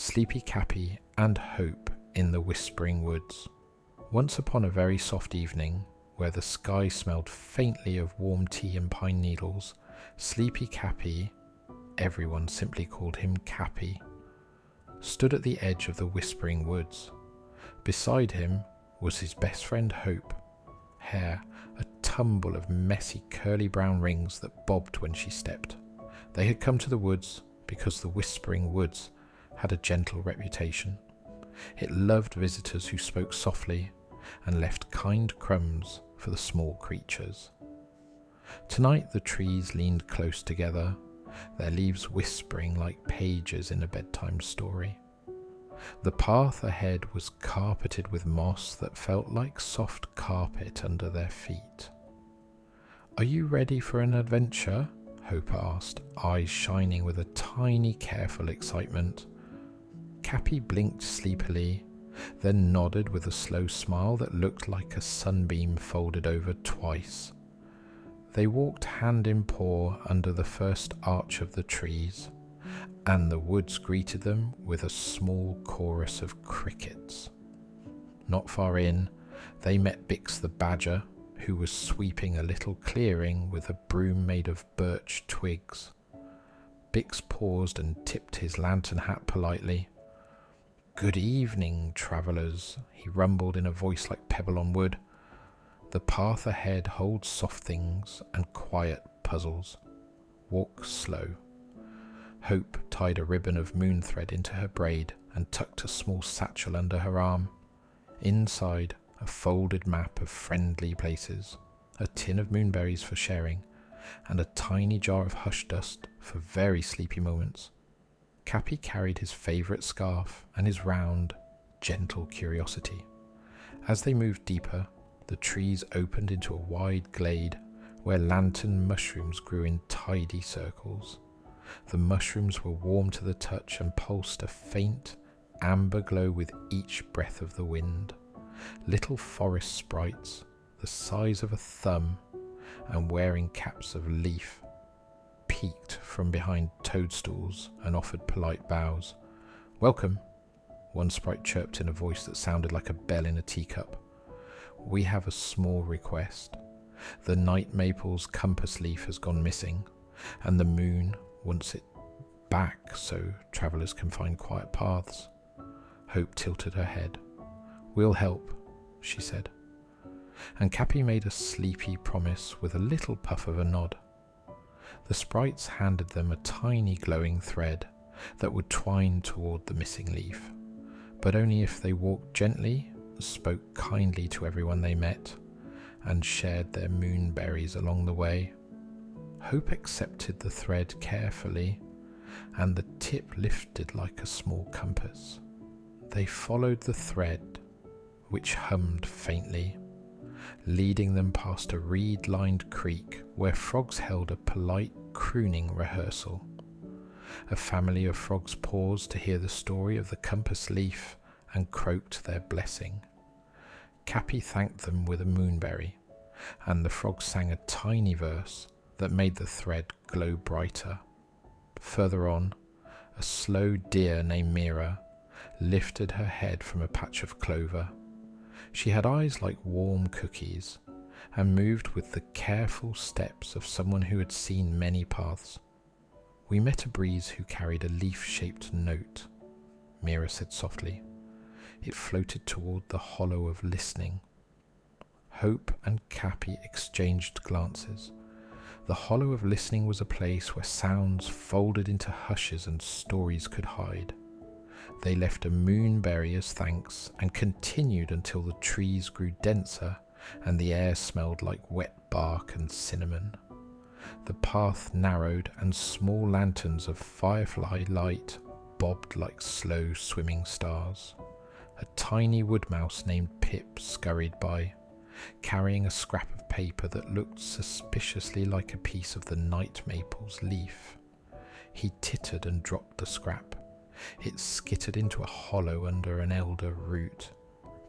Sleepy Capy and Hope in the Whispering Woods. Once upon a very soft evening, where the sky smelled faintly of warm tea and pine needles, Sleepy Capy, everyone simply called him Capy, stood at the edge of the Whispering Woods. Beside him was his best friend Hope, hair a tumble of messy curly brown rings that bobbed when she stepped. They had come to the woods because the Whispering Woods had a gentle reputation. It loved visitors who spoke softly and left kind crumbs for the small creatures. Tonight the trees leaned close together, their leaves whispering like pages in a bedtime story. The path ahead was carpeted with moss that felt like soft carpet under their feet. "Are you ready for an adventure?" Hope asked, eyes shining with a tiny, careful excitement. Capy blinked sleepily, then nodded with a slow smile that looked like a sunbeam folded over twice. They walked hand in paw under the first arch of the trees, and the woods greeted them with a small chorus of crickets. Not far in, they met Bix the badger, who was sweeping a little clearing with a broom made of birch twigs. Bix paused and tipped his lantern hat politely. "Good evening, travellers," he rumbled in a voice like pebble on wood. "The path ahead holds soft things and quiet puzzles. Walk slow." Hope tied a ribbon of moon thread into her braid and tucked a small satchel under her arm. Inside, a folded map of friendly places, a tin of moonberries for sharing, and a tiny jar of hush dust for very sleepy moments. Capy carried his favourite scarf and his round, gentle curiosity. As they moved deeper, the trees opened into a wide glade where lantern mushrooms grew in tidy circles. The mushrooms were warm to the touch and pulsed a faint, amber glow with each breath of the wind. Little forest sprites, the size of a thumb and wearing caps of leaf, peeked from behind toadstools and offered polite bows. "Welcome," one sprite chirped in a voice that sounded like a bell in a teacup. "We have a small request. The night maple's compass leaf has gone missing, and the moon wants it back so travellers can find quiet paths." Hope tilted her head. "We'll help," she said. And Capy made a sleepy promise with a little puff of a nod. The sprites handed them a tiny glowing thread that would twine toward the missing leaf, but only if they walked gently, spoke kindly to everyone they met, and shared their moonberries along the way. Hope accepted the thread carefully, and the tip lifted like a small compass. They followed the thread, which hummed faintly, leading them past a reed-lined creek where frogs held a polite crooning rehearsal. A family of frogs paused to hear the story of the compass leaf and croaked their blessing. Capy thanked them with a moonberry, and the frogs sang a tiny verse that made the thread glow brighter. Further on, a slow deer named Mira lifted her head from a patch of clover. She had eyes like warm cookies and moved with the careful steps of someone who had seen many paths. "We met a breeze who carried a leaf-shaped note," Mira said softly. It floated toward the hollow of listening. Hope and Capy exchanged glances. The hollow of listening was a place where sounds folded into hushes and stories could hide. They left a moonberry as thanks and continued until the trees grew denser and the air smelled like wet bark and cinnamon. The path narrowed and small lanterns of firefly light bobbed like slow swimming stars. A tiny woodmouse named Pip scurried by, carrying a scrap of paper that looked suspiciously like a piece of the night maple's leaf. He tittered and dropped the scrap. It skittered into a hollow under an elder root.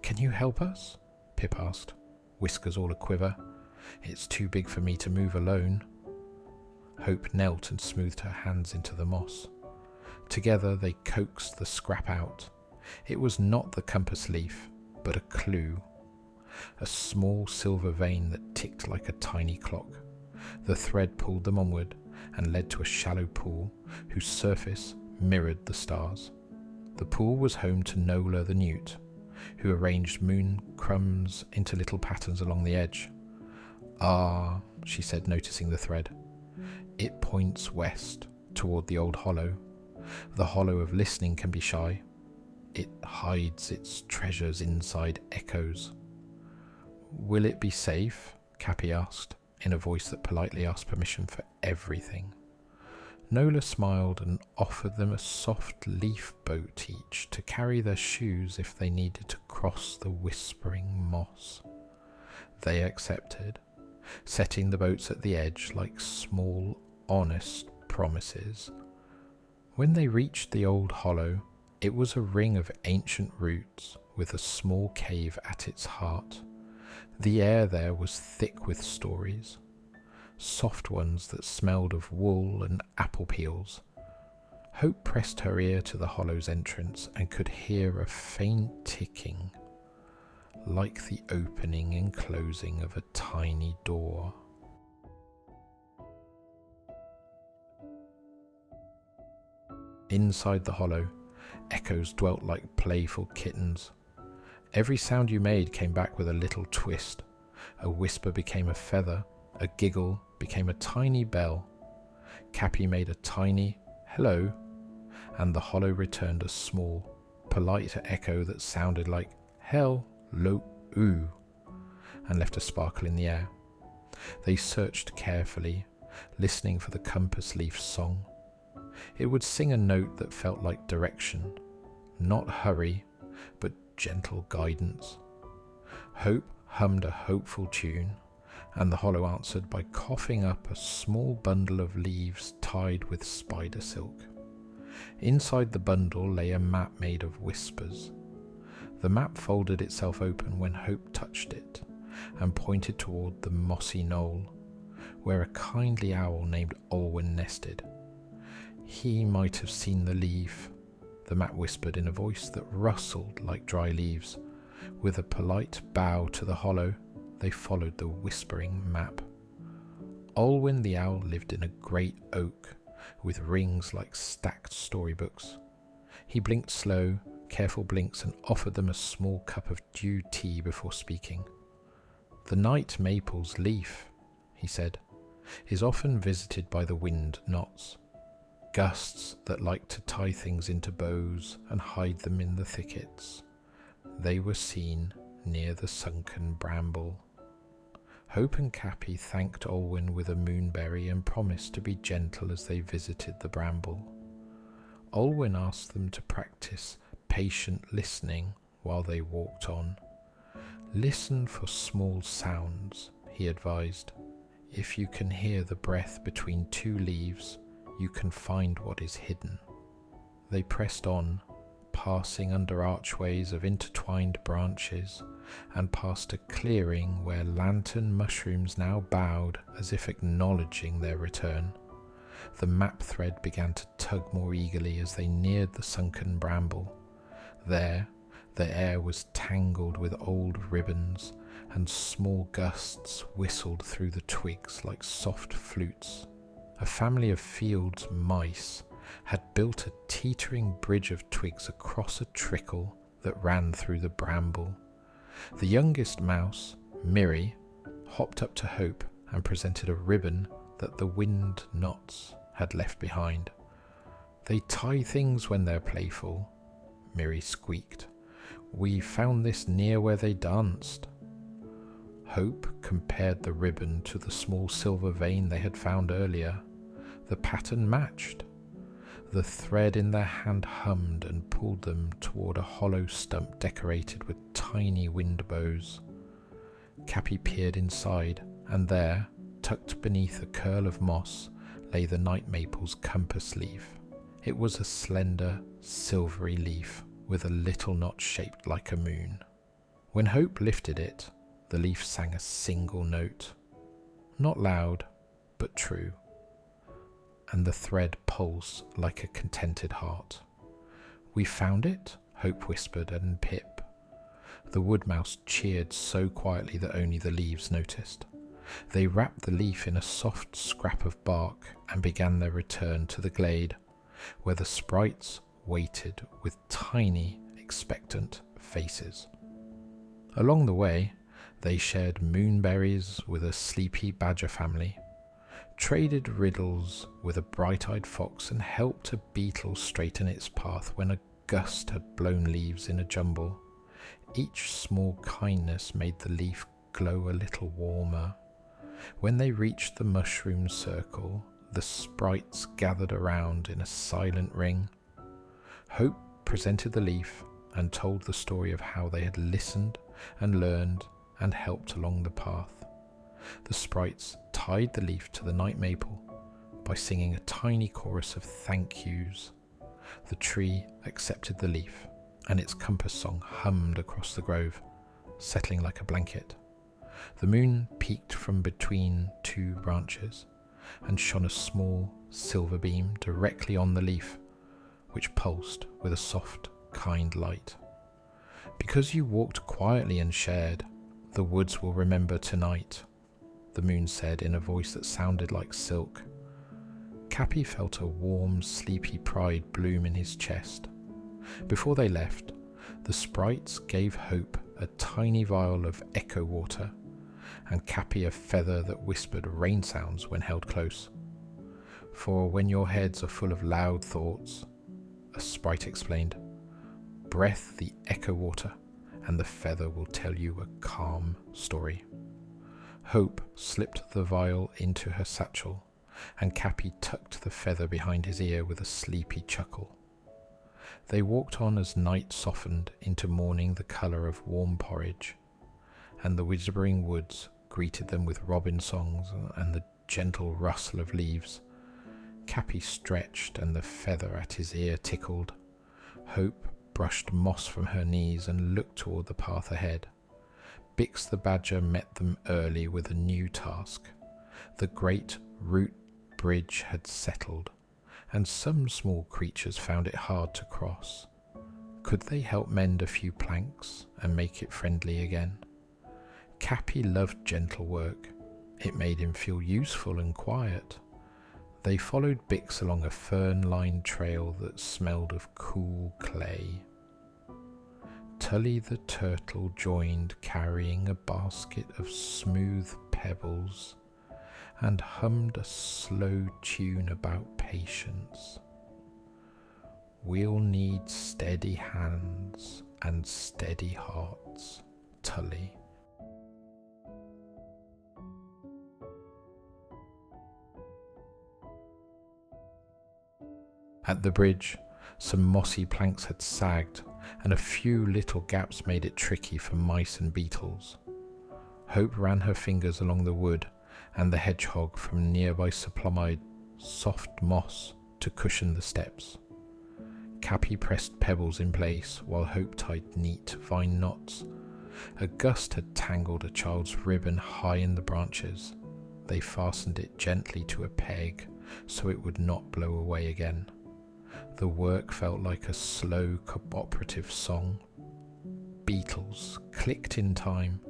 "Can you help us?" Pip asked, whiskers all a-quiver. "It's too big for me to move alone." Hope knelt and smoothed her hands into the moss. Together they coaxed the scrap out. It was not the compass leaf, but a clue. A small silver vein that ticked like a tiny clock. The thread pulled them onward and led to a shallow pool whose surface mirrored the stars. The pool was home to Nola the newt, who arranged moon crumbs into little patterns along the edge. "Ah," she said, noticing the thread. "It points west, toward the old hollow. The hollow of listening can be shy. It hides its treasures inside echoes." "Will it be safe?" Capy asked, in a voice that politely asked permission for everything. Nola smiled and offered them a soft leaf boat each to carry their shoes if they needed to cross the whispering moss. They accepted, setting the boats at the edge like small, honest promises. When they reached the old hollow, it was a ring of ancient roots with a small cave at its heart. The air there was thick with stories, soft ones that smelled of wool and apple peels. Hope pressed her ear to the hollow's entrance and could hear a faint ticking, like the opening and closing of a tiny door. Inside the hollow, echoes dwelt like playful kittens. Every sound you made came back with a little twist. A whisper became a feather, a giggle became a tiny bell. Capy made a tiny hello, and the hollow returned a small, polite echo that sounded like hell-lo-oo, and left a sparkle in the air. They searched carefully, listening for the compass leaf's song. It would sing a note that felt like direction, not hurry, but gentle guidance. Hope hummed a hopeful tune, and the hollow answered by coughing up a small bundle of leaves tied with spider silk. Inside the bundle lay a map made of whispers. The map folded itself open when Hope touched it, and pointed toward the mossy knoll, where a kindly owl named Olwen nested. "He might have seen the leaf," the map whispered in a voice that rustled like dry leaves. With a polite bow to the hollow, they followed the whispering map. Olwen the owl lived in a great oak, with rings like stacked storybooks. He blinked slow, careful blinks and offered them a small cup of dew tea before speaking. "The night maple's leaf," he said, "is often visited by the wind knots, gusts that like to tie things into bows and hide them in the thickets. They were seen near the sunken bramble." Hope and Capy thanked Olwen with a moonberry and promised to be gentle as they visited the bramble. Olwen asked them to practice patient listening while they walked on. "Listen for small sounds," he advised. "If you can hear the breath between two leaves, you can find what is hidden." They pressed on, passing under archways of intertwined branches, and past a clearing where lantern mushrooms now bowed as if acknowledging their return. The map thread began to tug more eagerly as they neared the sunken bramble. There, the air was tangled with old ribbons, and small gusts whistled through the twigs like soft flutes. A family of field mice had built a teetering bridge of twigs across a trickle that ran through the bramble. The youngest mouse, Miri, hopped up to Hope and presented a ribbon that the wind knots had left behind. "They tie things when they're playful," Miri squeaked. "We found this near where they danced." Hope compared the ribbon to the small silver vein they had found earlier. The pattern matched. The thread in their hand hummed and pulled them toward a hollow stump decorated with tiny wind bows. Capy peered inside, and there, tucked beneath a curl of moss, lay the night maple's compass leaf. It was a slender, silvery leaf with a little knot shaped like a moon. When Hope lifted it, the leaf sang a single note. Not loud, but true. and the thread pulsed like a contented heart. "We found it?" Hope whispered, and Pip. The woodmouse cheered so quietly that only the leaves noticed. They wrapped the leaf in a soft scrap of bark and began their return to the glade, where the sprites waited with tiny, expectant faces. Along the way, they shared moonberries with a sleepy badger family, traded riddles with a bright-eyed fox, and helped a beetle straighten its path when a gust had blown leaves in a jumble. Each small kindness made the leaf glow a little warmer. When they reached the mushroom circle, the sprites gathered around in a silent ring. Hope presented the leaf and told the story of how they had listened and learned and helped along the path. The sprites tied the leaf to the night maple by singing a tiny chorus of thank yous. The tree accepted the leaf, and its compass song hummed across the grove, settling like a blanket. The moon peeked from between two branches and shone a small silver beam directly on the leaf, which pulsed with a soft, kind light. "Because you walked quietly and shared, the woods will remember tonight," the moon said in a voice that sounded like silk. Capy felt a warm, sleepy pride bloom in his chest. Before they left, the sprites gave Hope a tiny vial of echo water, and Capy a feather that whispered rain sounds when held close. "For when your heads are full of loud thoughts," a sprite explained, "breath the echo water, and the feather will tell you a calm story." Hope slipped the vial into her satchel, and Capy tucked the feather behind his ear with a sleepy chuckle. They walked on as night softened into morning the colour of warm porridge, and the whispering woods greeted them with robin songs and the gentle rustle of leaves. Capy stretched and the feather at his ear tickled. Hope brushed moss from her knees and looked toward the path ahead. Bix the badger met them early with a new task. The great root bridge had settled, and some small creatures found it hard to cross. Could they help mend a few planks and make it friendly again? Capy loved gentle work. It made him feel useful and quiet. They followed Bix along a fern-lined trail that smelled of cool clay. Tully the turtle joined, carrying a basket of smooth pebbles, and hummed a slow tune about patience. "We'll need steady hands and steady hearts, Tully." At the bridge, some mossy planks had sagged, and a few little gaps made it tricky for mice and beetles. Hope ran her fingers along the wood, and the hedgehog from nearby supplied soft moss to cushion the steps. Capy pressed pebbles in place while Hope tied neat vine knots. A gust had tangled a child's ribbon high in the branches. They fastened it gently to a peg so it would not blow away again. The work felt like a slow cooperative song. Beetles clicked in time,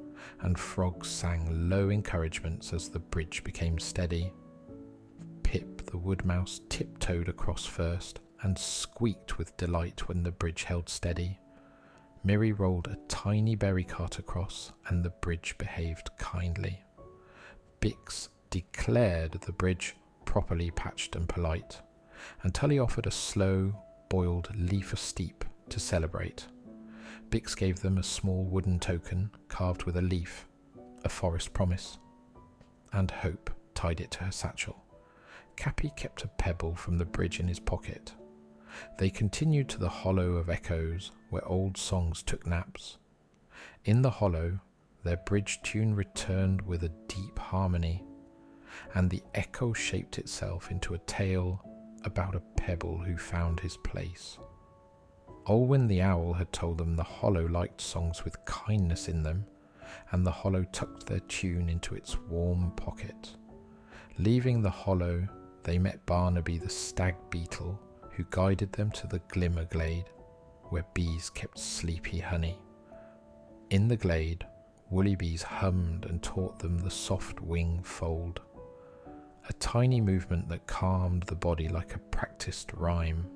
and frogs sang low encouragements as the bridge became steady. Pip the woodmouse tiptoed across first and squeaked with delight when the bridge held steady. Miri rolled a tiny berry cart across, and the bridge behaved kindly. Bix declared the bridge properly patched and polite, and Tully offered a slow, boiled leaf steep to celebrate. Bix gave them a small wooden token carved with a leaf, a forest promise, and Hope tied it to her satchel. Capy kept a pebble from the bridge in his pocket. They continued to the Hollow of Echoes, where old songs took naps. In the hollow, their bridge tune returned with a deep harmony, and the echo shaped itself into a tale about a pebble who found his place. Olwen the owl had told them the hollow liked songs with kindness in them, and the hollow tucked their tune into its warm pocket. Leaving the hollow, they met Barnaby the stag beetle, who guided them to the glimmer glade, where bees kept sleepy honey. In the glade, woolly bees hummed and taught them the soft wing fold, a tiny movement that calmed the body like a practiced rhyme.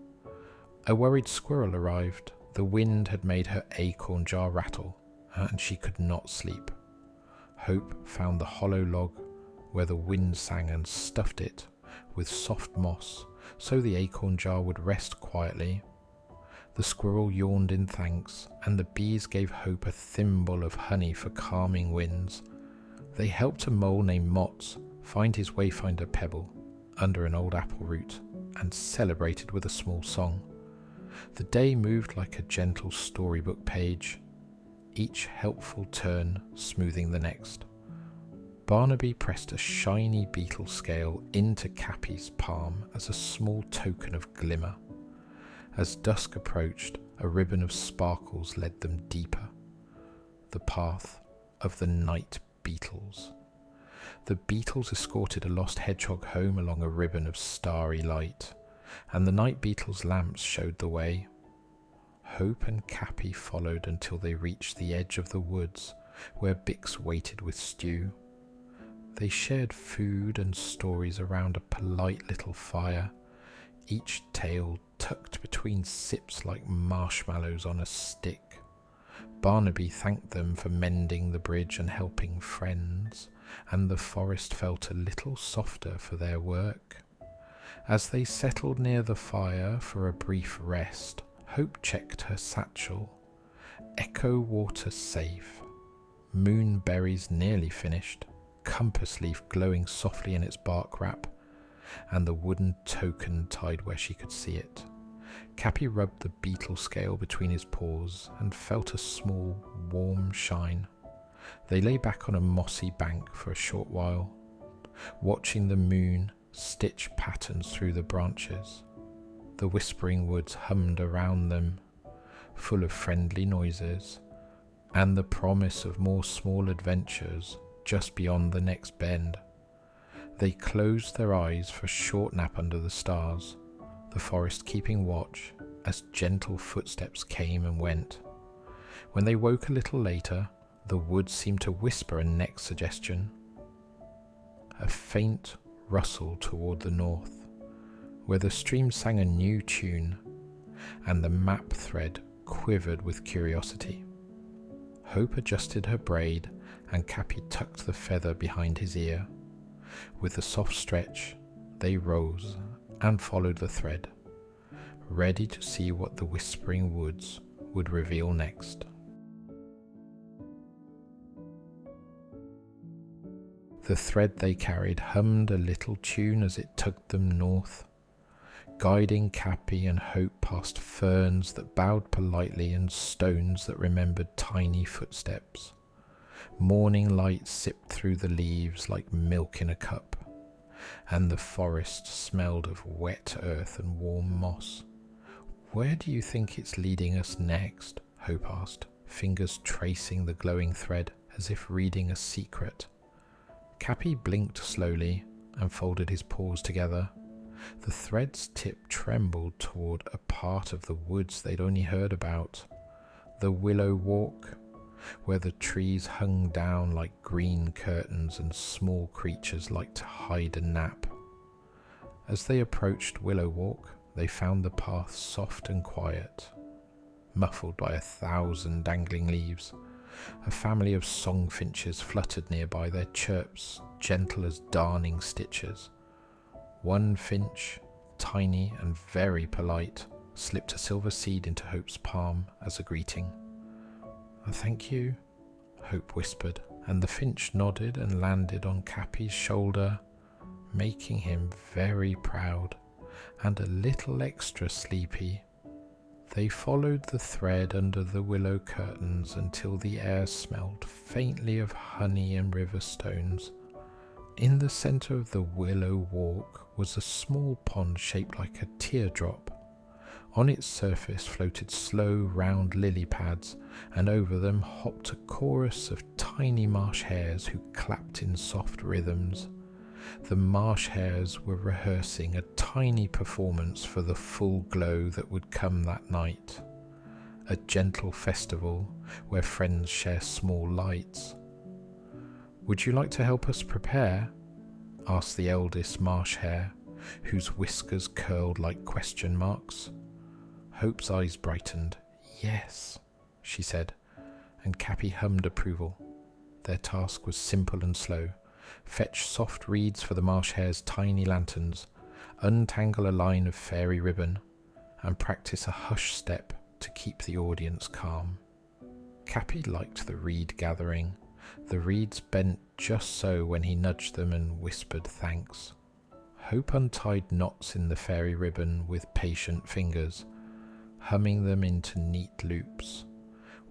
A worried squirrel arrived. The wind had made her acorn jar rattle, and she could not sleep. Hope found the hollow log where the wind sang and stuffed it with soft moss, so the acorn jar would rest quietly. The squirrel yawned in thanks, and the bees gave Hope a thimble of honey for calming winds. They helped a mole named Mott's find his wayfinder pebble under an old apple root, and celebrated with a small song. The day moved like a gentle storybook page, each helpful turn smoothing the next. Barnaby pressed a shiny beetle scale into Capy's palm as a small token of glimmer. As dusk approached, a ribbon of sparkles led them deeper, the path of the night beetles. The beetles escorted a lost hedgehog home along a ribbon of starry light, and the night beetles' lamps showed the way. Hope and Capy followed until they reached the edge of the woods, where Bix waited with stew. They shared food and stories around a polite little fire, each tale tucked between sips like marshmallows on a stick. Barnaby thanked them for mending the bridge and helping friends, and the forest felt a little softer for their work. As they settled near the fire for a brief rest, Hope checked her satchel. Echo water safe. Moonberries nearly finished, compass leaf glowing softly in its bark wrap, and the wooden token tied where she could see it. Capy rubbed the beetle scale between his paws and felt a small, warm shine. They lay back on a mossy bank for a short while, watching the moon stitch patterns through the branches. The whispering woods hummed around them, full of friendly noises, and the promise of more small adventures just beyond the next bend. They closed their eyes for a short nap under the stars, the forest keeping watch as gentle footsteps came and went. When they woke a little later, the woods seemed to whisper a next suggestion. A faint rustle toward the north, where the stream sang a new tune, and the map thread quivered with curiosity. Hope adjusted her braid, and Capy tucked the feather behind his ear. With a soft stretch, they rose and followed the thread, ready to see what the whispering woods would reveal next. The thread they carried hummed a little tune as it tugged them north, guiding Capy and Hope past ferns that bowed politely and stones that remembered tiny footsteps. Morning light sipped through the leaves like milk in a cup, and the forest smelled of wet earth and warm moss. "Where do you think it's leading us next?" Hope asked, fingers tracing the glowing thread as if reading a secret. Capy blinked slowly and folded his paws together. The thread's tip trembled toward a part of the woods they'd only heard about, the willow walk, where the trees hung down like green curtains and small creatures liked to hide a nap. As they approached Willow Walk, they found the path soft and quiet, muffled by 1,000 dangling leaves. A family of songfinches fluttered nearby, their chirps gentle as darning stitches. One finch, tiny and very polite, slipped a silver seed into Hope's palm as a greeting. "Thank you," Hope whispered, and the finch nodded and landed on Capy's shoulder, making him very proud and a little extra sleepy. They followed the thread under the willow curtains until the air smelled faintly of honey and river stones. In the centre of the willow walk was a small pond shaped like a teardrop. On its surface floated slow, round lily pads, and over them hopped a chorus of tiny marsh hares who clapped in soft rhythms. The marsh hares were rehearsing a tiny performance for the full glow that would come that night. A gentle festival where friends share small lights. "Would you like to help us prepare?" asked the eldest marsh hare, whose whiskers curled like question marks. Hope's eyes brightened. "Yes," she said, and Capy hummed approval. Their task was simple and slow. Fetch soft reeds for the marsh hare's tiny lanterns, untangle a line of fairy ribbon, and practice a hush step to keep the audience calm. Capy liked the reed gathering. The reeds bent just so when he nudged them and whispered thanks. Hope untied knots in the fairy ribbon with patient fingers, humming them into neat loops.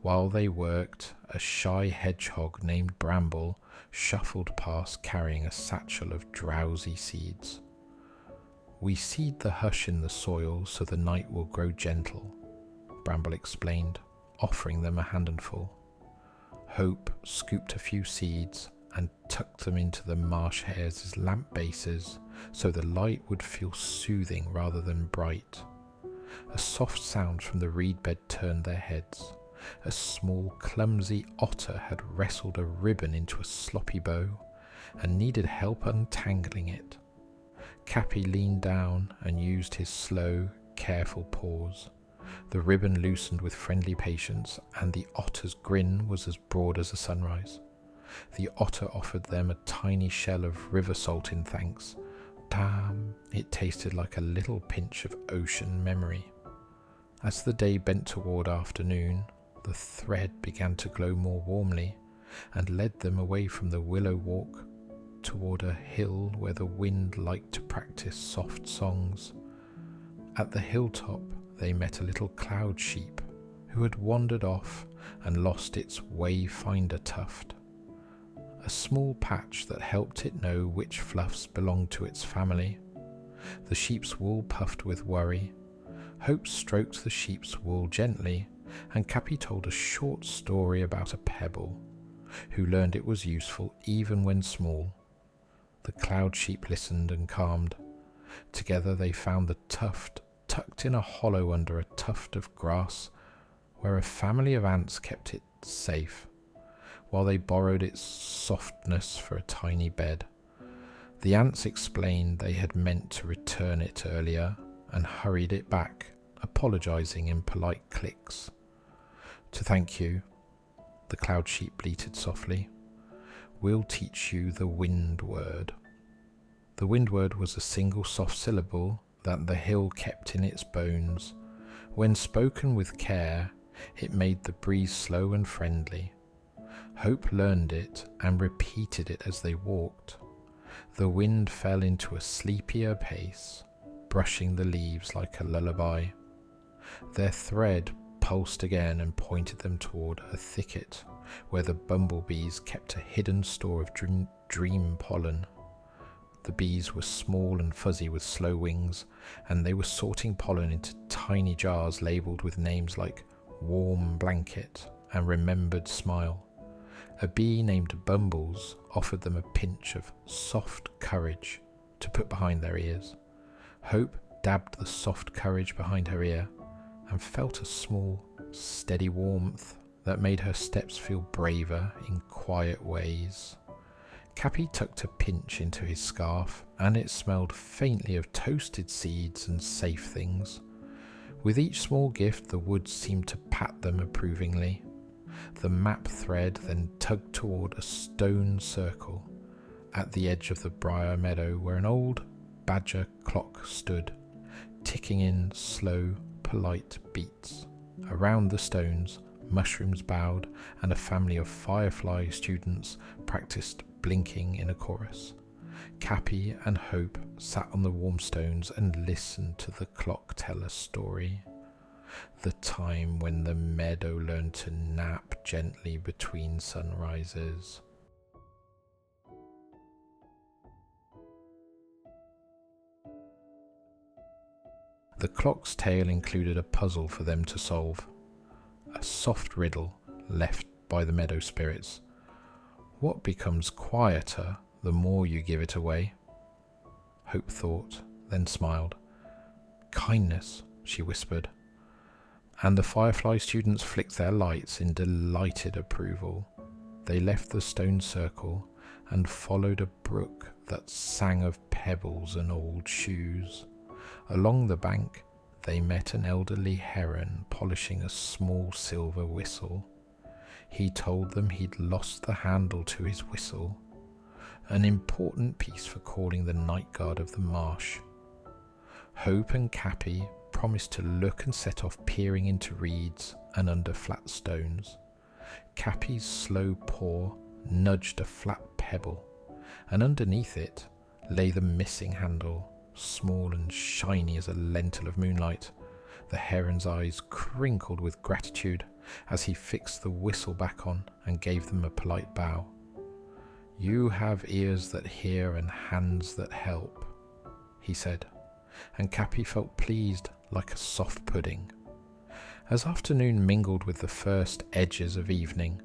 While they worked, a shy hedgehog named Bramble shuffled past carrying a satchel of drowsy seeds. "We seed the hush in the soil so the night will grow gentle," Bramble explained, offering them a handful. Hope scooped a few seeds and tucked them into the marsh hares' lamp bases so the light would feel soothing rather than bright. A soft sound from the reed bed turned their heads. A small, clumsy otter had wrestled a ribbon into a sloppy bow and needed help untangling it. Capy leaned down and used his slow, careful paws. The ribbon loosened with friendly patience, and the otter's grin was as broad as a sunrise. The otter offered them a tiny shell of river salt in thanks. Damn, it tasted like a little pinch of ocean memory. As the day bent toward afternoon, the thread began to glow more warmly and led them away from the willow walk toward a hill where the wind liked to practice soft songs. At the hilltop, they met a little cloud sheep who had wandered off and lost its wayfinder tuft, a small patch that helped it know which fluffs belonged to its family. The sheep's wool puffed with worry. Hope stroked the sheep's wool gently, and Capy told a short story about a pebble who learned it was useful even when small. The cloud sheep listened and calmed. Together they found the tuft tucked in a hollow under a tuft of grass where a family of ants kept it safe, while they borrowed its softness for a tiny bed. The ants explained they had meant to return it earlier and hurried it back, apologizing in polite clicks. "To thank you," the cloud sheep bleated softly, "we'll teach you the wind word." The wind word was a single soft syllable that the hill kept in its bones. When spoken with care, it made the breeze slow and friendly. Hope learned it and repeated it as they walked. The wind fell into a sleepier pace, brushing the leaves like a lullaby. Their thread pulsed again and pointed them toward a thicket where the bumblebees kept a hidden store of dream pollen. The bees were small and fuzzy with slow wings, and they were sorting pollen into tiny jars labeled with names like Warm Blanket and Remembered Smile. A bee named Bumbles offered them a pinch of soft courage to put behind their ears. Hope dabbed the soft courage behind her ear and felt a small, steady warmth that made her steps feel braver in quiet ways. Capy tucked a pinch into his scarf, and it smelled faintly of toasted seeds and safe things. With each small gift, the woods seemed to pat them approvingly. The map thread then tugged toward a stone circle at the edge of the briar meadow where an old badger clock stood, ticking in slow, polite beats. Around the stones, mushrooms bowed, and a family of firefly students practiced blinking in a chorus. Capy and Hope sat on the warm stones and listened to the clock tell a story. The time when the meadow learned to nap gently between sunrises. The clock's tale included a puzzle for them to solve, a soft riddle left by the meadow spirits. What becomes quieter the more you give it away? Hope thought, then smiled. Kindness, she whispered. And the Firefly students flicked their lights in delighted approval. They left the stone circle and followed a brook that sang of pebbles and old shoes. Along the bank, they met an elderly heron polishing a small silver whistle. He told them he'd lost the handle to his whistle, an important piece for calling the night guard of the marsh. Hope and Capy promised to look and set off peering into reeds and under flat stones. Capy's slow paw nudged a flat pebble, and underneath it lay the missing handle, small and shiny as a lentil of moonlight. The heron's eyes crinkled with gratitude as he fixed the whistle back on and gave them a polite bow. You have ears that hear and hands that help, he said, and Capy felt pleased like a soft pudding. As afternoon mingled with the first edges of evening,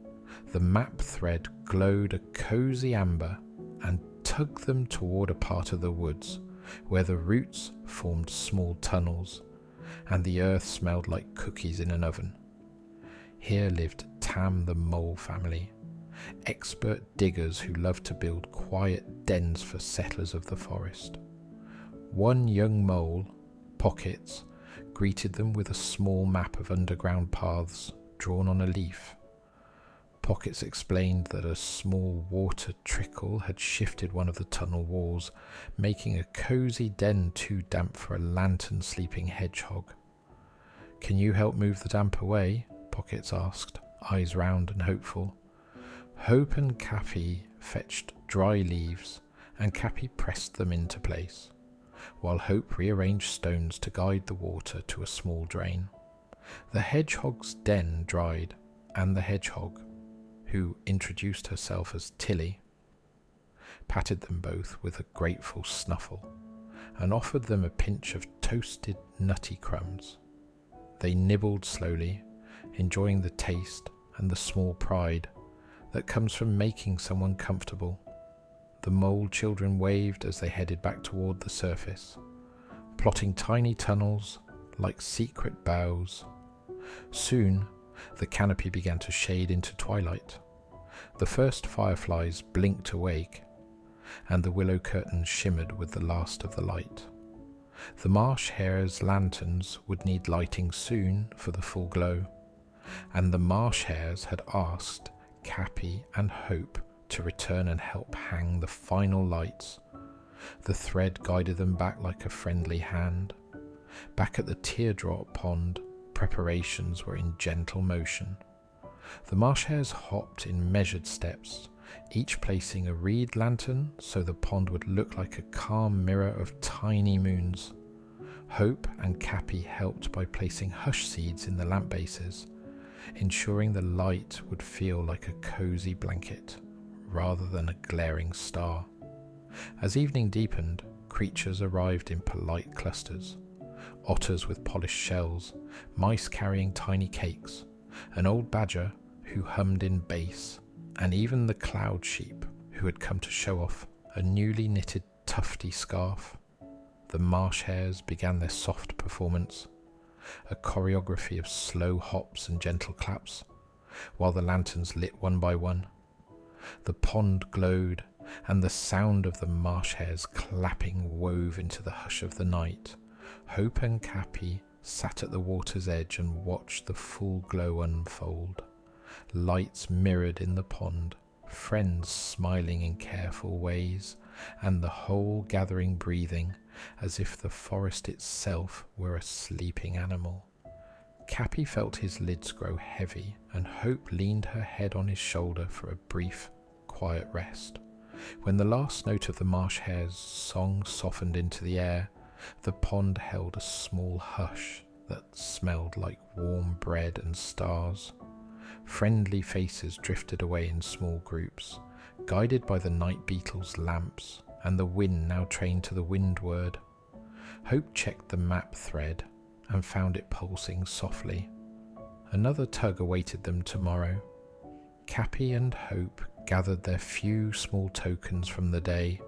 the map thread glowed a cosy amber and tugged them toward a part of the woods where the roots formed small tunnels and the earth smelled like cookies in an oven. Here lived Tam the Mole family, expert diggers who loved to build quiet dens for settlers of the forest. One young mole, Pockets, greeted them with a small map of underground paths drawn on a leaf. Pockets explained that a small water trickle had shifted one of the tunnel walls, making a cosy den too damp for a lantern-sleeping hedgehog. Can you help move the damp away? Pockets asked, eyes round and hopeful. Hope and Capy fetched dry leaves, and Capy pressed them into place, while Hope rearranged stones to guide the water to a small drain. The hedgehog's den dried, and the hedgehog, who introduced herself as Tilly, patted them both with a grateful snuffle and offered them a pinch of toasted nutty crumbs. They nibbled slowly, enjoying the taste and the small pride that comes from making someone comfortable. The mole children waved as they headed back toward the surface, plotting tiny tunnels like secret bows. Soon, the canopy began to shade into twilight. The first fireflies blinked awake, and the willow curtains shimmered with the last of the light. The marsh hares' lanterns would need lighting soon for the full glow, and the marsh hares had asked Capy and Hope to return and help hang the final lights. The thread guided them back like a friendly hand. Back at the teardrop pond, preparations were in gentle motion. The marsh hares hopped in measured steps, each placing a reed lantern so the pond would look like a calm mirror of tiny moons. Hope and Capy helped by placing hush seeds in the lamp bases, ensuring the light would feel like a cozy blanket rather than a glaring star. As evening deepened, creatures arrived in polite clusters. Otters with polished shells, mice carrying tiny cakes, an old badger who hummed in bass, and even the cloud sheep who had come to show off a newly knitted tufty scarf. The marsh hares began their soft performance, a choreography of slow hops and gentle claps, while the lanterns lit one by one. The pond glowed, and the sound of the marsh hares clapping wove into the hush of the night. Hope and Capy sat at the water's edge and watched the full glow unfold. Lights mirrored in the pond, friends smiling in careful ways, and the whole gathering breathing as if the forest itself were a sleeping animal. Capy felt his lids grow heavy, and Hope leaned her head on his shoulder for a brief, quiet rest. When the last note of the marsh hare's song softened into the air, the pond held a small hush that smelled like warm bread and stars. Friendly faces drifted away in small groups, guided by the night beetle's lamps and the wind now trained to the windward. Hope checked the map thread and found it pulsing softly. Another tug awaited them tomorrow. Capy and Hope gathered their few small tokens from the day: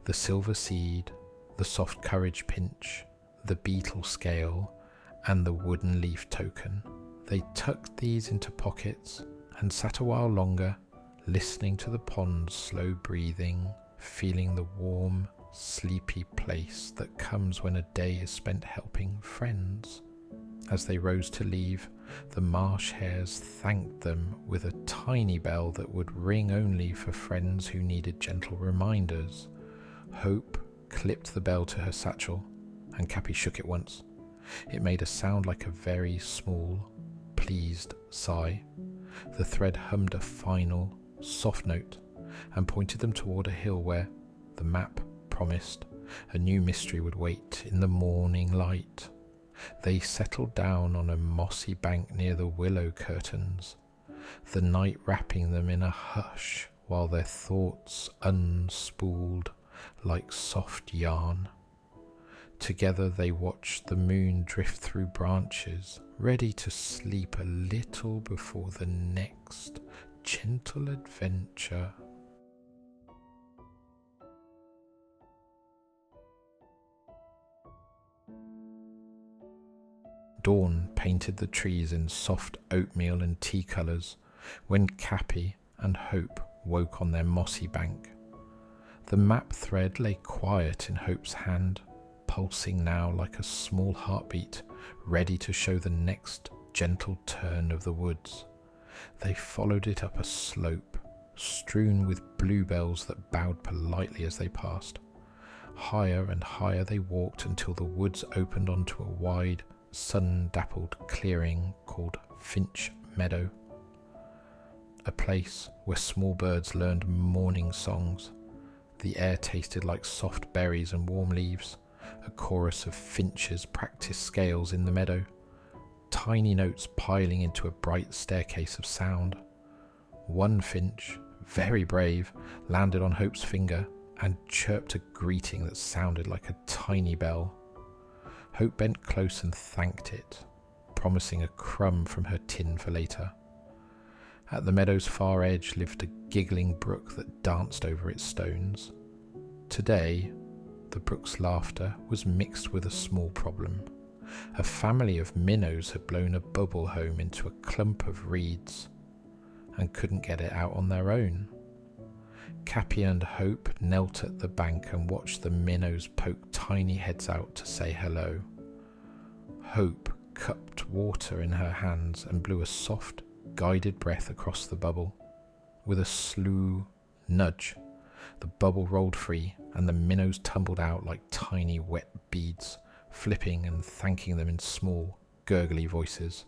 the silver seed, the soft courage pinch, the beetle scale, and the wooden leaf token. They tucked these into pockets and sat a while longer, listening to the pond's slow breathing, feeling the warm, sleepy place that comes when a day is spent helping friends. As they rose to leave, the marsh hares thanked them with a tiny bell that would ring only for friends who needed gentle reminders. Hope clipped the bell to her satchel, and Capy shook it once. It made a sound like a very small, pleased sigh. The thread hummed a final, soft note and pointed them toward a hill where, the map promised, a new mystery would wait in the morning light. They settled down on a mossy bank near the willow curtains, the night wrapping them in a hush while their thoughts unspooled like soft yarn. Together they watched the moon drift through branches, ready to sleep a little before the next gentle adventure. Dawn painted the trees in soft oatmeal and tea colours when Capy and Hope woke on their mossy bank. The map thread lay quiet in Hope's hand, pulsing now like a small heartbeat, ready to show the next gentle turn of the woods. They followed it up a slope, strewn with bluebells that bowed politely as they passed. Higher and higher they walked until the woods opened onto a wide, sun-dappled clearing called Finch Meadow, a place where small birds learned morning songs. The air tasted like soft berries and warm leaves. A chorus of finches practiced scales in the meadow, tiny notes piling into a bright staircase of sound. One finch, very brave, landed on Hope's finger and chirped a greeting that sounded like a tiny bell. Hope bent close and thanked it, promising a crumb from her tin for later. At the meadow's far edge lived a giggling brook that danced over its stones. Today, the brook's laughter was mixed with a small problem. A family of minnows had blown a bubble home into a clump of reeds and couldn't get it out on their own. Capy and Hope knelt at the bank and watched the minnows poke tiny heads out to say hello. Hope cupped water in her hands and blew a soft, guided breath across the bubble. With a slow nudge, the bubble rolled free and the minnows tumbled out like tiny wet beads, flipping and thanking them in small, gurgly voices.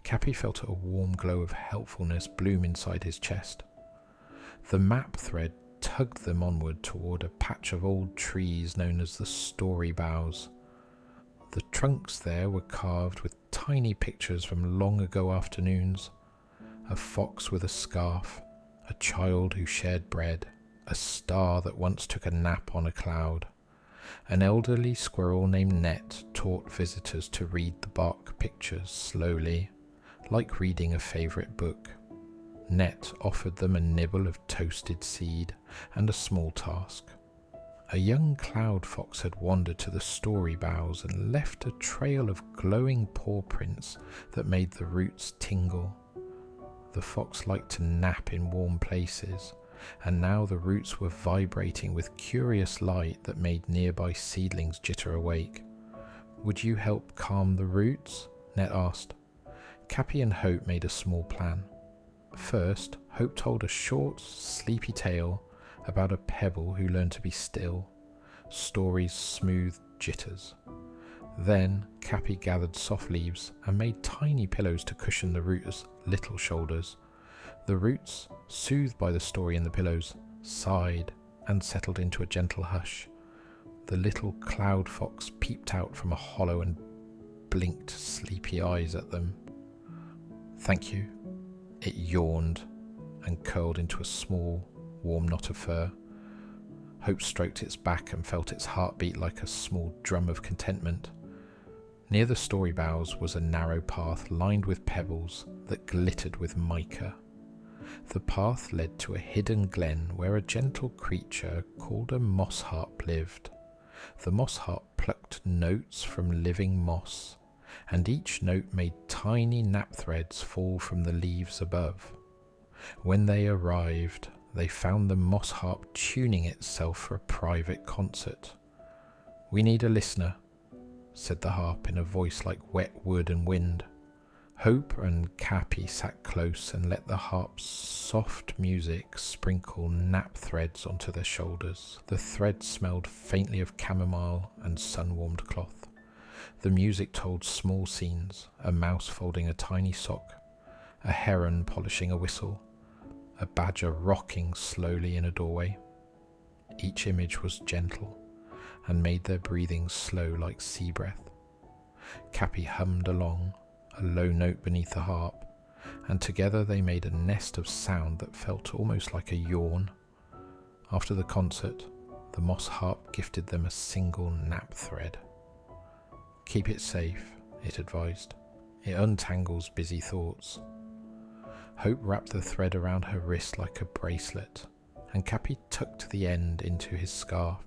Capy felt a warm glow of helpfulness bloom inside his chest. The map thread tugged them onward toward a patch of old trees known as the story boughs. The trunks there were carved with tiny pictures from long ago afternoons: a fox with a scarf, a child who shared bread, a star that once took a nap on a cloud. An elderly squirrel named Net taught visitors to read the bark pictures slowly, like reading a favourite book. Net offered them a nibble of toasted seed and a small task. A young cloud fox had wandered to the story boughs and left a trail of glowing paw prints that made the roots tingle. The fox liked to nap in warm places, and now the roots were vibrating with curious light that made nearby seedlings jitter awake. "Would you help calm the roots?" Net asked. Capy and Hope made a small plan. First, Hope told a short, sleepy tale about a pebble who learned to be still. Stories smoothed jitters. Then Capy gathered soft leaves and made tiny pillows to cushion the roots' little shoulders. The roots, soothed by the story in the pillows, sighed and settled into a gentle hush. The little cloud fox peeped out from a hollow and blinked sleepy eyes at them. "Thank you." It yawned and curled into a small, warm knot of fur. Hope stroked its back and felt its heart beat like a small drum of contentment. Near the story boughs was a narrow path lined with pebbles that glittered with mica. The path led to a hidden glen where a gentle creature called a mossharp lived. The moss harp plucked notes from living moss, and each note made tiny nap threads fall from the leaves above. When they arrived, they found the moss harp tuning itself for a private concert. "We need a listener," said the harp in a voice like wet wood and wind. Hope and Capy sat close and let the harp's soft music sprinkle nap threads onto their shoulders. The threads smelled faintly of chamomile and sun-warmed cloth. The music told small scenes: a mouse folding a tiny sock, a heron polishing a whistle, a badger rocking slowly in a doorway. Each image was gentle and made their breathing slow like sea breath. Capy hummed along, a low note beneath the harp, and together they made a nest of sound that felt almost like a yawn. After the concert, the moss harp gifted them a single nap thread. "Keep it safe," it advised. "It untangles busy thoughts." Hope wrapped the thread around her wrist like a bracelet, and Capy tucked the end into his scarf.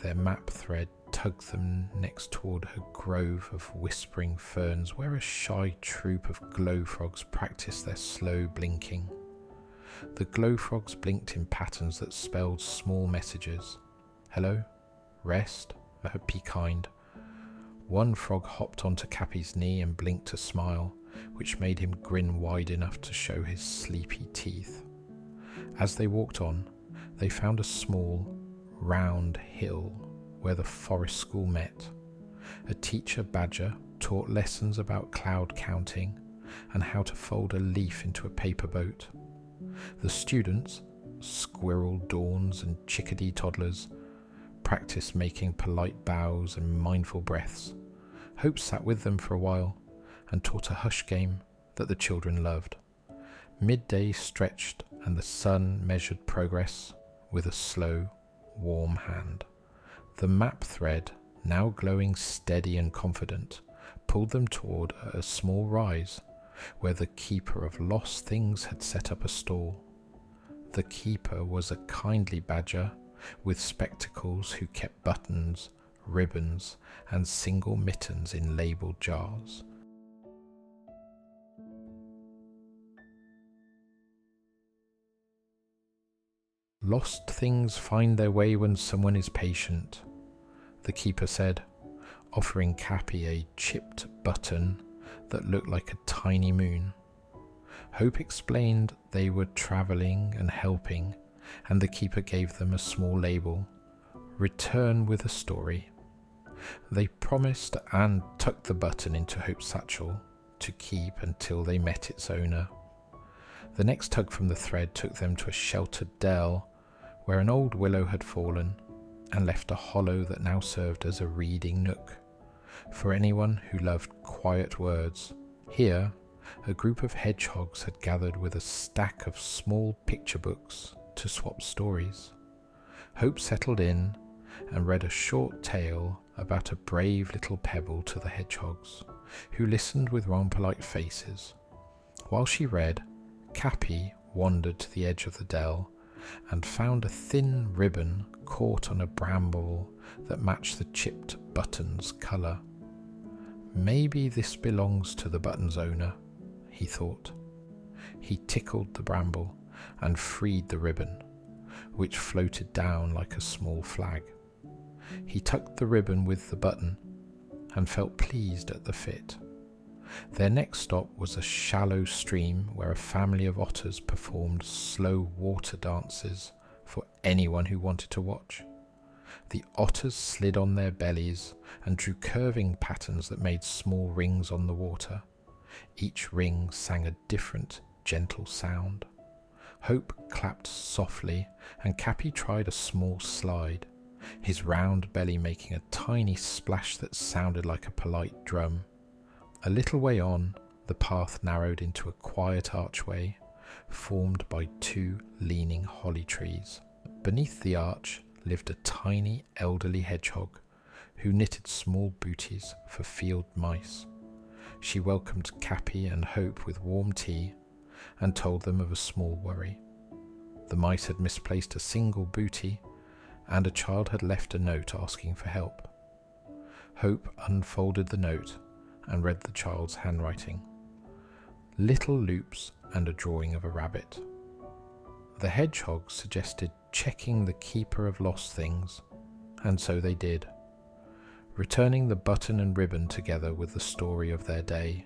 Their map thread tugged them next toward a grove of whispering ferns where a shy troop of glow frogs practiced their slow blinking. The glow frogs blinked in patterns that spelled small messages. Hello, rest, be kind. One frog hopped onto Capy's knee and blinked a smile, which made him grin wide enough to show his sleepy teeth. As they walked on, they found a small, round hill where the forest school met. A teacher badger taught lessons about cloud counting and how to fold a leaf into a paper boat. The students, squirrel dawns and chickadee toddlers, practiced making polite bows and mindful breaths. Hope sat with them for a while and taught a hush game that the children loved. Midday stretched and the sun measured progress with a slow, warm hand. The map thread, now glowing steady and confident, pulled them toward a small rise where the keeper of lost things had set up a stall. The keeper was a kindly badger with spectacles who kept buttons, ribbons, and single mittens in labelled jars. "Lost things find their way when someone is patient," the keeper said, offering Capy a chipped button that looked like a tiny moon. Hope explained they were travelling and helping, and the keeper gave them a small label, "Return with a story." They promised and tucked the button into Hope's satchel to keep until they met its owner. The next tug from the thread took them to a sheltered dell where an old willow had fallen and left a hollow that now served as a reading nook for anyone who loved quiet words. Here, a group of hedgehogs had gathered with a stack of small picture books to swap stories. Hope settled in and read a short tale about a brave little pebble to the hedgehogs, who listened with polite faces. While she read, Capy wandered to the edge of the dell and found a thin ribbon caught on a bramble that matched the chipped button's colour. Maybe this belongs to the button's owner, he thought. He tickled the bramble and freed the ribbon, which floated down like a small flag. He tucked the ribbon with the button and felt pleased at the fit. Their next stop was a shallow stream where a family of otters performed slow water dances for anyone who wanted to watch. The otters slid on their bellies and drew curving patterns that made small rings on the water. Each ring sang a different, gentle sound. Hope clapped softly, and Capy tried a small slide, his round belly making a tiny splash that sounded like a polite drum. A little way on, the path narrowed into a quiet archway, formed by two leaning holly trees. Beneath the arch lived a tiny elderly hedgehog, who knitted small booties for field mice. She welcomed Capy and Hope with warm tea, and told them of a small worry. The mice had misplaced a single booty, and a child had left a note asking for help. Hope unfolded the note and read the child's handwriting. Little loops and a drawing of a rabbit. The hedgehog suggested checking the keeper of lost things, and so they did, returning the button and ribbon together with the story of their day.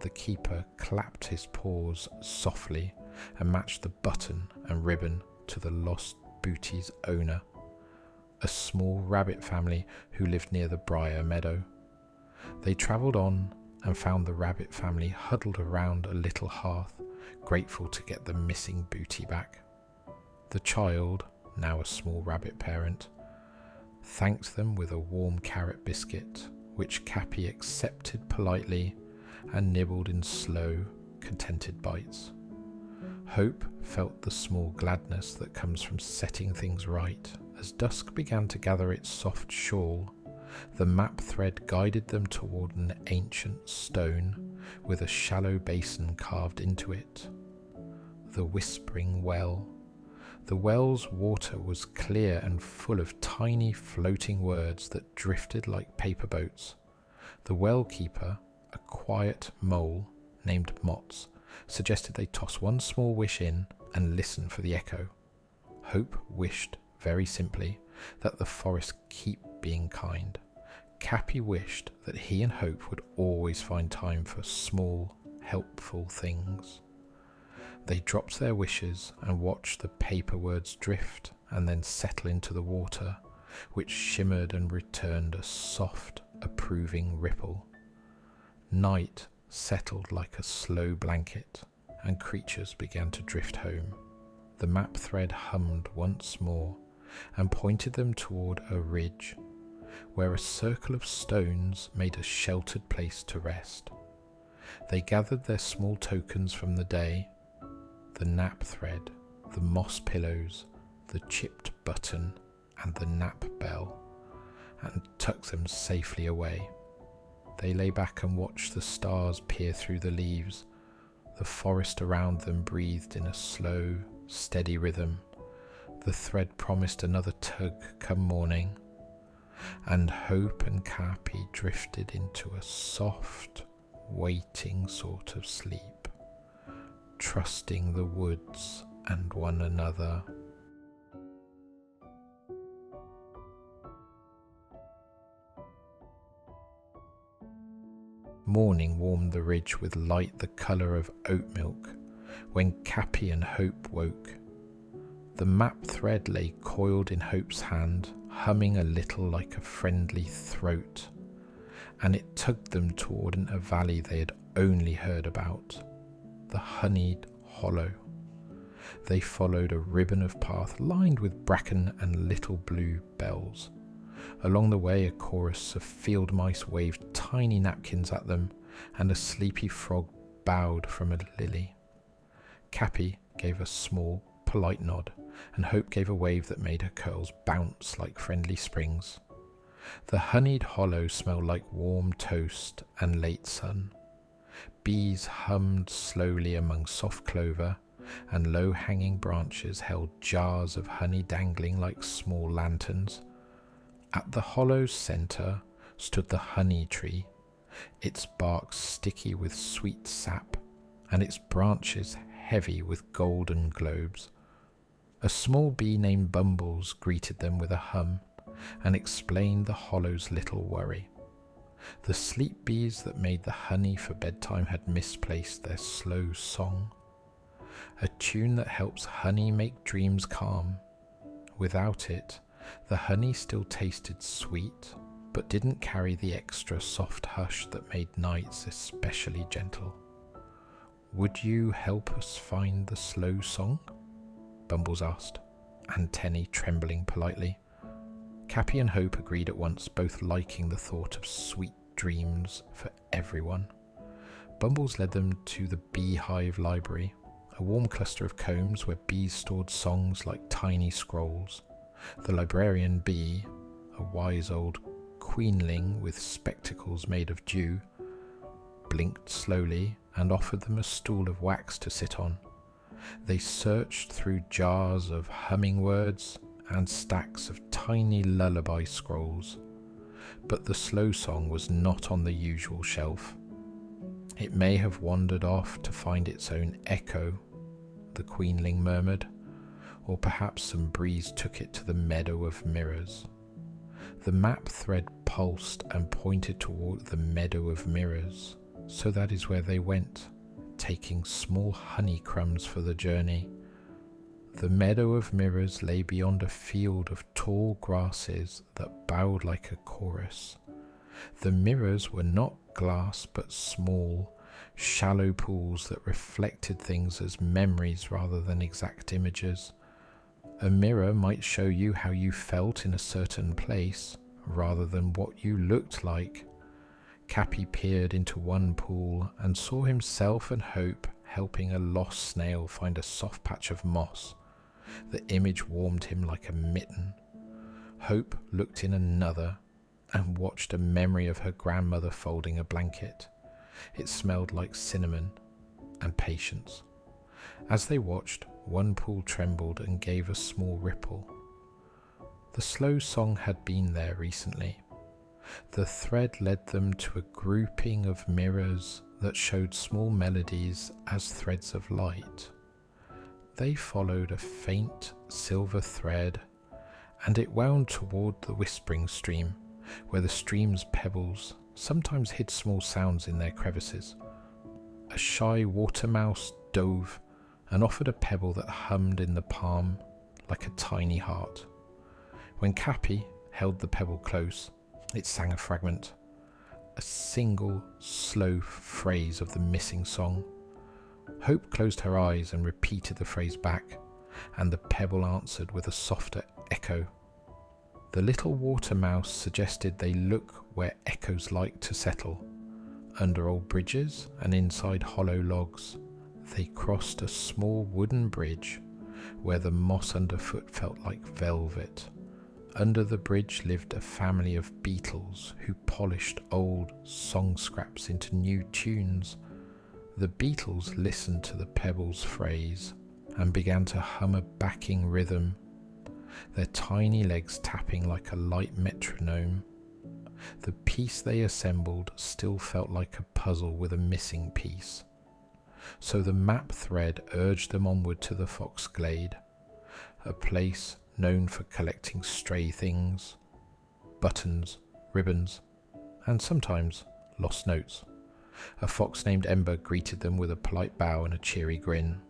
The keeper clapped his paws softly and matched the button and ribbon to the lost booty's owner, a small rabbit family who lived near the briar meadow. They travelled on and found the rabbit family huddled around a little hearth, grateful to get the missing booty back. The child, now a small rabbit parent, thanked them with a warm carrot biscuit, which Capy accepted politely and nibbled in slow, contented bites. Hope felt the small gladness that comes from setting things right. As dusk began to gather its soft shawl, the map thread guided them toward an ancient stone with a shallow basin carved into it. The Whispering Well. The well's water was clear and full of tiny floating words that drifted like paper boats. The well keeper, a quiet mole named Mots, suggested they toss one small wish in and listen for the echo. Hope wished, very simply, that the forest keep being kind. Capy wished that he and Hope would always find time for small, helpful things. They dropped their wishes and watched the paper words drift and then settle into the water, which shimmered and returned a soft, approving ripple. Night settled like a slow blanket, and creatures began to drift home. The map thread hummed once more and pointed them toward a ridge, where a circle of stones made a sheltered place to rest. They gathered their small tokens from the day, the nap thread, the moss pillows, the chipped button, and the nap bell, and tucked them safely away. They lay back and watched the stars peer through the leaves. The forest around them breathed in a slow, steady rhythm. The thread promised another tug come morning, and Hope and Capy drifted into a soft, waiting sort of sleep, trusting the woods and one another. Morning warmed the ridge with light the colour of oat milk when Capy and Hope woke. The map thread lay coiled in Hope's hand, humming a little like a friendly throat, and it tugged them toward a valley they had only heard about, the honeyed hollow. They followed a ribbon of path lined with bracken and little blue bells. Along the way, a chorus of field mice waved tiny napkins at them, and a sleepy frog bowed from a lily. Capy gave a small, polite nod, and Hope gave a wave that made her curls bounce like friendly springs. The honeyed hollow smelled like warm toast and late sun. Bees hummed slowly among soft clover, and low-hanging branches held jars of honey dangling like small lanterns. At the hollow's centre stood the honey tree, its bark sticky with sweet sap, and its branches heavy with golden globes. A small bee named Bumbles greeted them with a hum, and explained the hollow's little worry. The sleep bees that made the honey for bedtime had misplaced their slow song, a tune that helps honey make dreams calm. Without it, the honey still tasted sweet, but didn't carry the extra soft hush that made nights especially gentle. "Would you help us find the slow song?" Bumbles asked, antennae trembling politely. Capy and Hope agreed at once, both liking the thought of sweet dreams for everyone. Bumbles led them to the beehive library, a warm cluster of combs where bees stored songs like tiny scrolls. The librarian bee, a wise old queenling with spectacles made of dew, blinked slowly and offered them a stool of wax to sit on. They searched through jars of humming words and stacks of tiny lullaby scrolls, but the slow song was not on the usual shelf. It may have wandered off to find its own echo, the queenling murmured, or perhaps some breeze took it to the meadow of mirrors. The map thread pulsed and pointed toward the meadow of mirrors, so that is where they went, taking small honey crumbs for the journey. The meadow of mirrors lay beyond a field of tall grasses that bowed like a chorus. The mirrors were not glass but small, shallow pools that reflected things as memories rather than exact images. A mirror might show you how you felt in a certain place rather than what you looked like. Capy peered into one pool and saw himself and Hope helping a lost snail find a soft patch of moss. The image warmed him like a mitten. Hope looked in another and watched a memory of her grandmother folding a blanket. It smelled like cinnamon and patience. As they watched, one pool trembled and gave a small ripple. The slow song had been there recently. The thread led them to a grouping of mirrors that showed small melodies as threads of light. They followed a faint silver thread, and it wound toward the whispering stream, where the stream's pebbles sometimes hid small sounds in their crevices. A shy water mouse dove and offered a pebble that hummed in the palm like a tiny heart. When Capy held the pebble close, it sang a fragment, a single slow phrase of the missing song. Hope closed her eyes and repeated the phrase back, and the pebble answered with a softer echo. The little water mouse suggested they look where echoes like to settle. Under old bridges and inside hollow logs, they crossed a small wooden bridge where the moss underfoot felt like velvet. Under the bridge lived a family of beetles who polished old song scraps into new tunes. The beetles listened to the pebble's phrase and began to hum a backing rhythm, their tiny legs tapping like a light metronome. The piece they assembled still felt like a puzzle with a missing piece. So the map thread urged them onward to the fox glade, a place known for collecting stray things, buttons, ribbons, and sometimes lost notes. A fox named Ember greeted them with a polite bow and a cheery grin.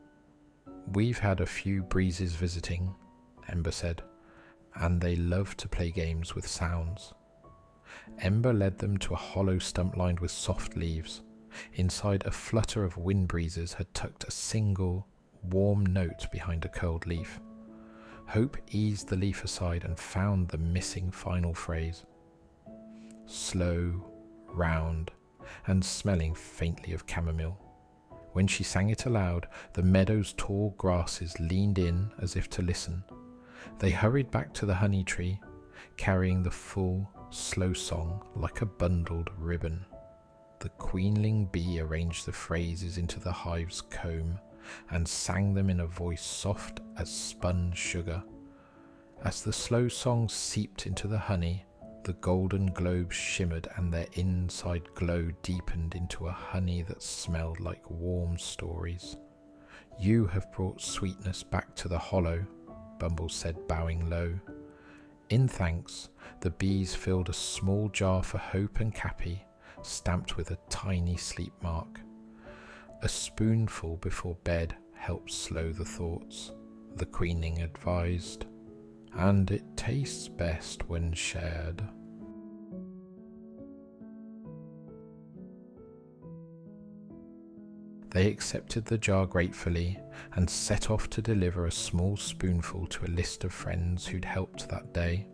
"We've had a few breezes visiting," Ember said, "and they love to play games with sounds." Ember led them to a hollow stump lined with soft leaves. Inside, a flutter of wind breezes had tucked a single, warm note behind a curled leaf. Hope eased the leaf aside and found the missing final phrase. Slow, round, and smelling faintly of chamomile. When she sang it aloud, the meadow's tall grasses leaned in as if to listen. They hurried back to the honey tree, carrying the full, slow song like a bundled ribbon. The queenling bee arranged the phrases into the hive's comb and sang them in a voice soft as spun sugar. As the slow song seeped into the honey, the golden globes shimmered and their inside glow deepened into a honey that smelled like warm stories. "You have brought sweetness back to the hollow," Bumble said, bowing low. In thanks, the bees filled a small jar for Hope and Capy, stamped with a tiny sleep mark. A spoonful before bed helps slow the thoughts, the queening advised, and it tastes best when shared. They accepted the jar gratefully and set off to deliver a small spoonful to a list of friends who'd helped that day.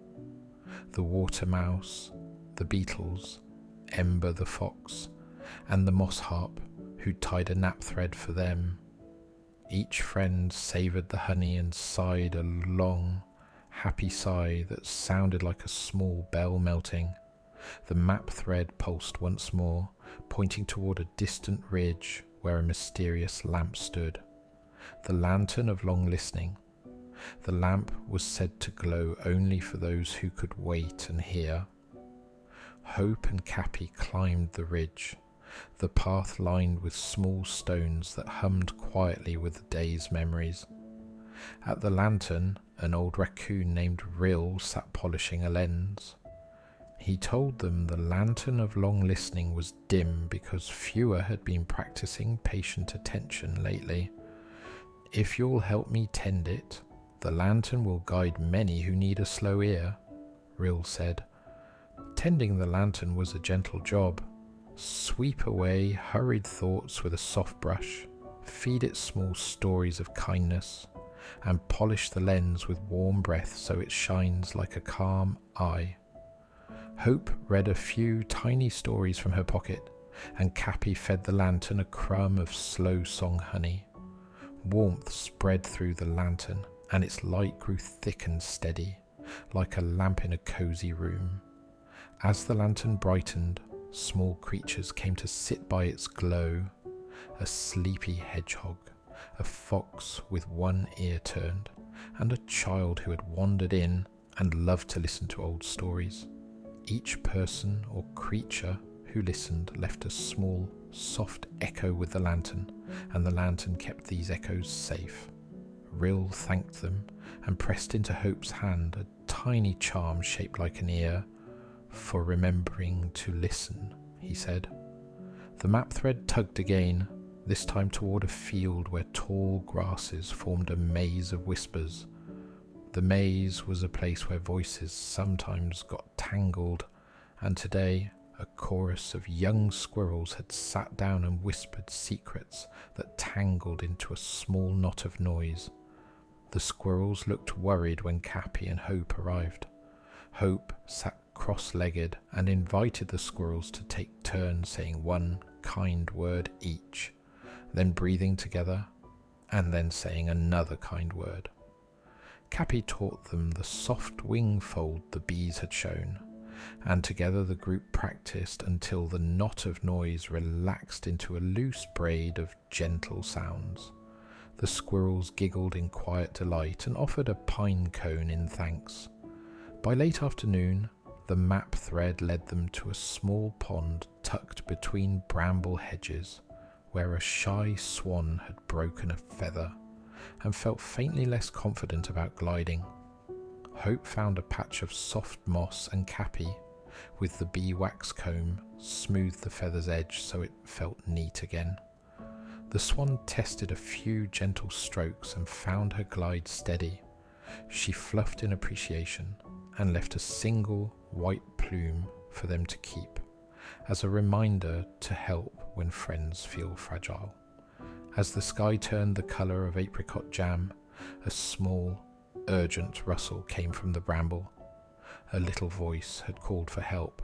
The water mouse, the beetles, Ember the fox, and the moss harp who'd tied a nap thread for them. Each friend savoured the honey and sighed a long, happy sigh that sounded like a small bell melting. The map thread pulsed once more, pointing toward a distant ridge where a mysterious lamp stood, the lantern of long listening. The lamp was said to glow only for those who could wait and hear. Hope and Capy climbed the ridge, the path lined with small stones that hummed quietly with the day's memories. At the lantern, an old raccoon named Rill sat polishing a lens. He told them the lantern of long listening was dim because fewer had been practicing patient attention lately. "If you'll help me tend it, the lantern will guide many who need a slow ear," Rill said. Tending the lantern was a gentle job. Sweep away hurried thoughts with a soft brush, feed it small stories of kindness, and polish the lens with warm breath so it shines like a calm eye. Hope read a few tiny stories from her pocket, and Capy fed the lantern a crumb of slow song honey. Warmth spread through the lantern, and its light grew thick and steady, like a lamp in a cozy room. As the lantern brightened, small creatures came to sit by its glow. A sleepy hedgehog, a fox with one ear turned, and a child who had wandered in and loved to listen to old stories. Each person or creature who listened left a small, soft echo with the lantern, and the lantern kept these echoes safe. Rill thanked them and pressed into Hope's hand a tiny charm shaped like an ear. "For remembering to listen," he said. The map thread tugged again, this time toward a field where tall grasses formed a maze of whispers. The maze was a place where voices sometimes got tangled, and today a chorus of young squirrels had sat down and whispered secrets that tangled into a small knot of noise. The squirrels looked worried when Capy and Hope arrived. Hope sat cross-legged and invited the squirrels to take turns saying one kind word each, then breathing together, and then saying another kind word. Capy taught them the soft wing fold the bees had shown, and together the group practiced until the knot of noise relaxed into a loose braid of gentle sounds. The squirrels giggled in quiet delight and offered a pine cone in thanks. By late afternoon, the map thread led them to a small pond tucked between bramble hedges, where a shy swan had broken a feather and felt faintly less confident about gliding. Hope found a patch of soft moss, and Capy, with the bee wax comb, smoothed the feather's edge so it felt neat again. The swan tested a few gentle strokes and found her glide steady. She fluffed in appreciation and left a single white plume for them to keep, as a reminder to help when friends feel fragile. As the sky turned the colour of apricot jam, a small, urgent rustle came from the bramble. A little voice had called for help.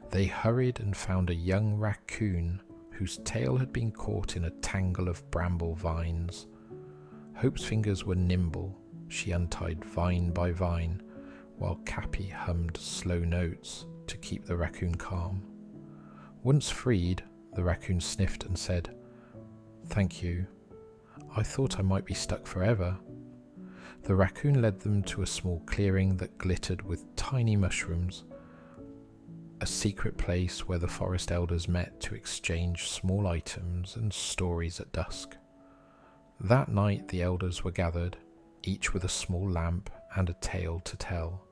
They hurried and found a young raccoon whose tail had been caught in a tangle of bramble vines. Hope's fingers were nimble. She untied vine by vine, while Capy hummed slow notes to keep the raccoon calm. Once freed, the raccoon sniffed and said, "Thank you. I thought I might be stuck forever." The raccoon led them to a small clearing that glittered with tiny mushrooms, a secret place where the forest elders met to exchange small items and stories at dusk. That night the elders were gathered, each with a small lamp and a tale to tell,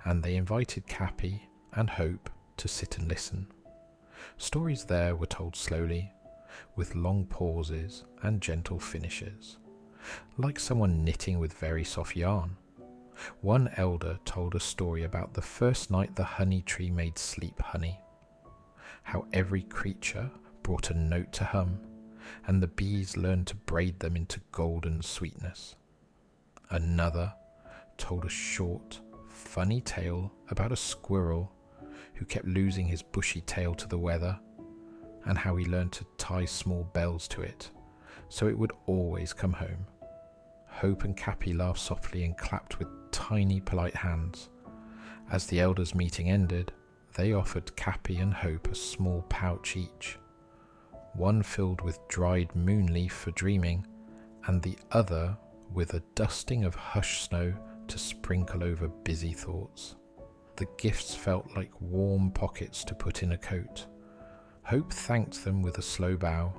and they invited Capy and Hope to sit and listen. Stories there were told slowly, with long pauses and gentle finishes, like someone knitting with very soft yarn. One elder told a story about the first night the honey tree made sleep honey, how every creature brought a note to hum, and the bees learned to braid them into golden sweetness. Another told a short, funny tale about a squirrel who kept losing his bushy tail to the weather, and how he learned to tie small bells to it so it would always come home. Hope and Capy laughed softly and clapped with tiny polite hands. As the elders' meeting ended, they offered Capy and Hope a small pouch each, one filled with dried moon leaf for dreaming, and the other with a dusting of hush snow to sprinkle over busy thoughts. The gifts felt like warm pockets to put in a coat. Hope thanked them with a slow bow,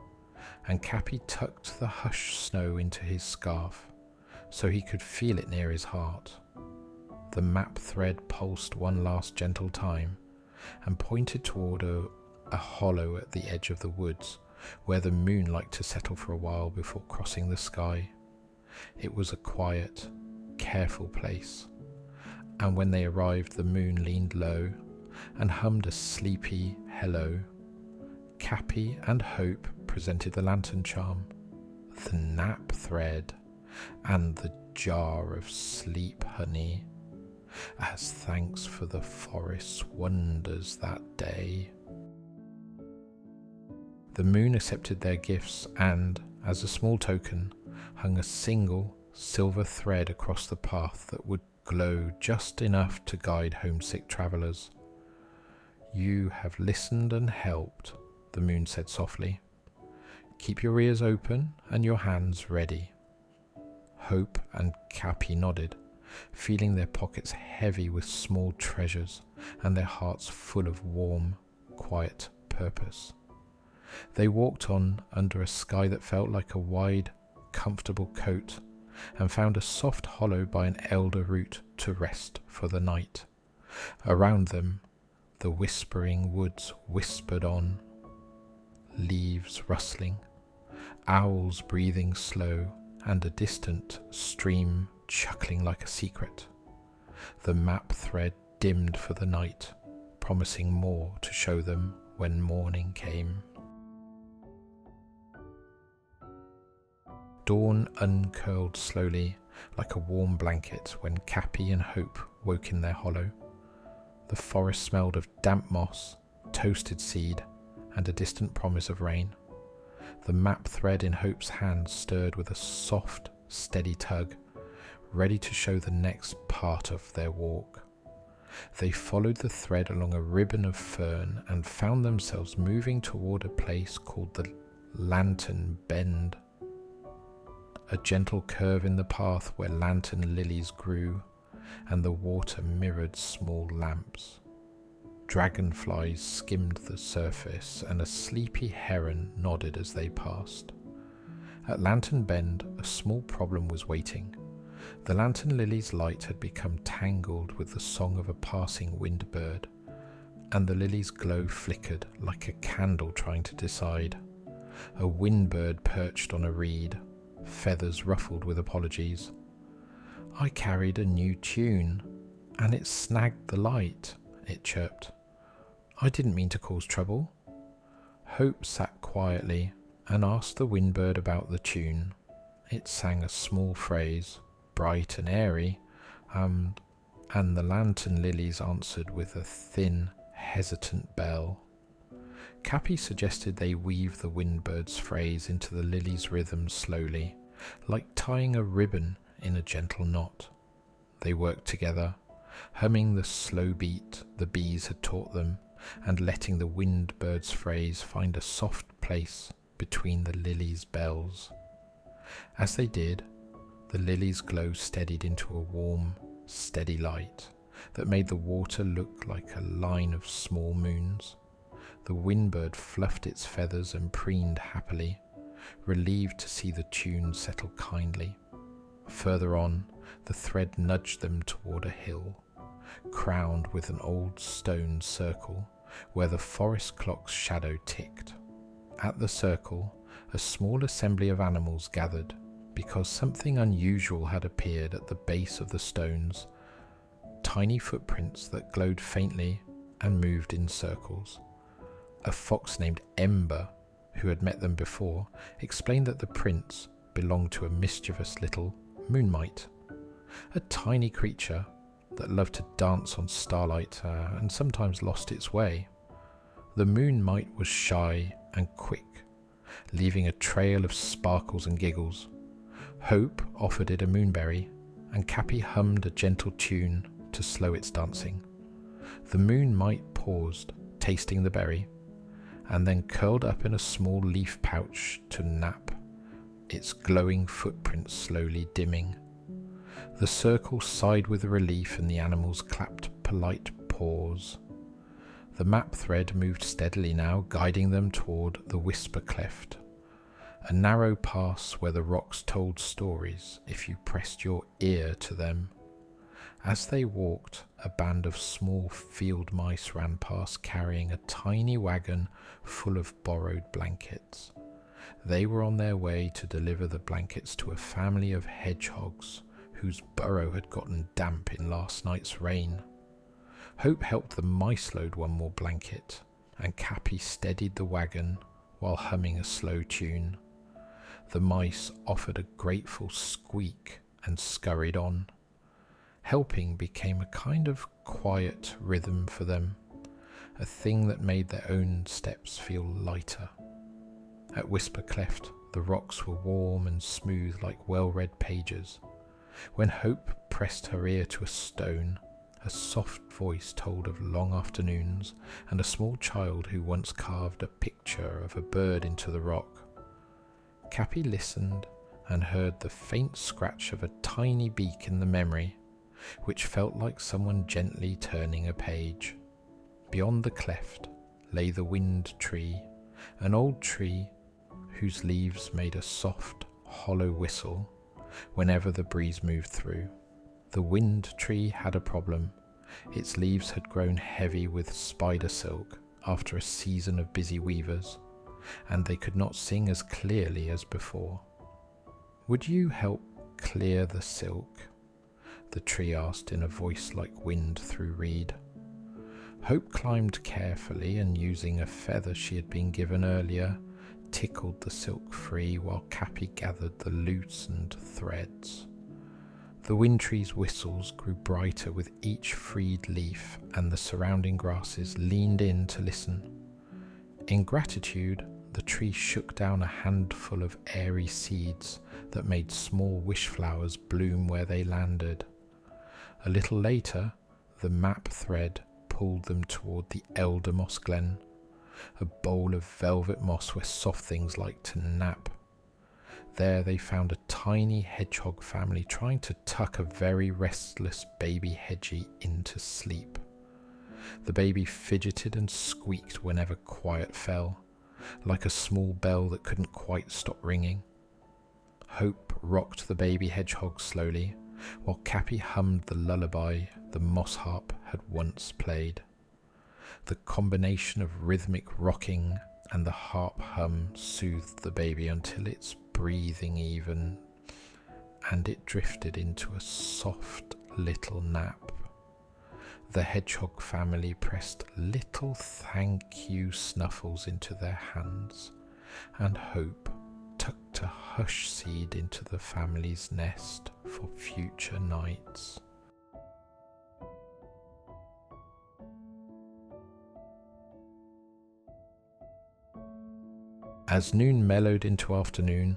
and Capy tucked the hush snow into his scarf, so he could feel it near his heart. The map thread pulsed one last gentle time, and pointed toward a hollow at the edge of the woods, where the moon liked to settle for a while before crossing the sky. It was a quiet, careful place, and when they arrived the moon leaned low and hummed a sleepy hello. Capy and Hope presented the lantern charm, the nap thread, and the jar of sleep honey, as thanks for the forest's wonders that day. The moon accepted their gifts and, as a small token, hung a single silver thread across the path that would glow just enough to guide homesick travellers. "You have listened and helped," the moon said softly. "Keep your ears open and your hands ready." Hope and Capy nodded, feeling their pockets heavy with small treasures and their hearts full of warm, quiet purpose. They walked on under a sky that felt like a wide, comfortable coat, and found a soft hollow by an elder root to rest for the night. Around them, the whispering woods whispered on, leaves rustling, owls breathing slow, and a distant stream chuckling like a secret. The map thread dimmed for the night, promising more to show them when morning came. Dawn uncurled slowly like a warm blanket when Capy and Hope woke in their hollow. The forest smelled of damp moss, toasted seed, and a distant promise of rain. The map thread in Hope's hand stirred with a soft, steady tug, ready to show the next part of their walk. They followed the thread along a ribbon of fern and found themselves moving toward a place called the Lantern Bend, a gentle curve in the path where lantern lilies grew, and the water mirrored small lamps. Dragonflies skimmed the surface, and a sleepy heron nodded as they passed. At Lantern Bend, a small problem was waiting. The lantern lily's light had become tangled with the song of a passing wind bird, and the lily's glow flickered like a candle trying to decide. A wind bird perched on a reed, feathers ruffled with apologies. "I carried a new tune, and it snagged the light," it chirped. "I didn't mean to cause trouble." Hope sat quietly and asked the windbird about the tune. It sang a small phrase, bright and airy, and the lantern lilies answered with a thin, hesitant bell. Capy suggested they weave the windbird's phrase into the lily's rhythm slowly, like tying a ribbon in a gentle knot. They worked together, humming the slow beat the bees had taught them, and letting the windbird's phrase find a soft place between the lily's bells. As they did, the lily's glow steadied into a warm, steady light that made the water look like a line of small moons. The windbird fluffed its feathers and preened happily, relieved to see the tune settle kindly. Further on, the thread nudged them toward a hill, crowned with an old stone circle where the forest clock's shadow ticked. At the circle, a small assembly of animals gathered because something unusual had appeared at the base of the stones, tiny footprints that glowed faintly and moved in circles. A fox named Ember, who had met them before, explained that the prints belonged to a mischievous little moonmite, a tiny creature that loved to dance on starlight and sometimes lost its way. The moonmite was shy and quick, leaving a trail of sparkles and giggles. Hope offered it a moonberry, and Capy hummed a gentle tune to slow its dancing. The moonmite paused, tasting the berry, and then curled up in a small leaf pouch to nap. its glowing footprints slowly dimming. The circle sighed with relief and the animals clapped polite paws. The map thread moved steadily now, guiding them toward the Whisper Cleft, a narrow pass where the rocks told stories if you pressed your ear to them. As they walked, a band of small field mice ran past carrying a tiny wagon full of borrowed blankets. They were on their way to deliver the blankets to a family of hedgehogs whose burrow had gotten damp in last night's rain. Hope helped the mice load one more blanket, and Capy steadied the wagon while humming a slow tune. The mice offered a grateful squeak and scurried on. Helping became a kind of quiet rhythm for them, a thing that made their own steps feel lighter. At Whisper Cleft, the rocks were warm and smooth like well-read pages. When Hope pressed her ear to a stone, a soft voice told of long afternoons and a small child who once carved a picture of a bird into the rock. Capy listened and heard the faint scratch of a tiny beak in the memory, which felt like someone gently turning a page. Beyond the cleft lay the wind tree, an old tree whose leaves made a soft, hollow whistle whenever the breeze moved through. The wind tree had a problem. Its leaves had grown heavy with spider silk after a season of busy weavers, and they could not sing as clearly as before. "Would you help clear the silk?" the tree asked in a voice like wind through reed. Hope climbed carefully and, using a feather she had been given earlier, tickled the silk free while Capy gathered the loosened threads. The wind tree's whistles grew brighter with each freed leaf, and the surrounding grasses leaned in to listen. In gratitude, the tree shook down a handful of airy seeds that made small wish flowers bloom where they landed. A little later, the map thread pulled them toward the elder moss glen, a bowl of velvet moss where soft things liked to nap. There they found a tiny hedgehog family trying to tuck a very restless baby hedgie into sleep. The baby fidgeted and squeaked whenever quiet fell, like a small bell that couldn't quite stop ringing. Hope rocked the baby hedgehog slowly, while Capy hummed the lullaby the moss harp had once played. The combination of rhythmic rocking and the harp hum soothed the baby until its breathing even, and it drifted into a soft little nap. The hedgehog family pressed little thank you snuffles into their hands, and Hope tucked a hush seed into the family's nest for future nights. As noon mellowed into afternoon,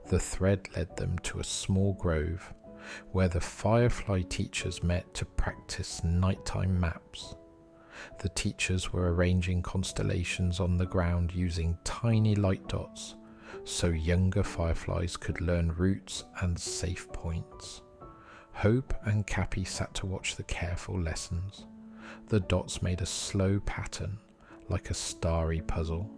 the thread led them to a small grove where the firefly teachers met to practice nighttime maps. The teachers were arranging constellations on the ground using tiny light dots so younger fireflies could learn routes and safe points. Hope and Capy sat to watch the careful lessons. The dots made a slow pattern like a starry puzzle.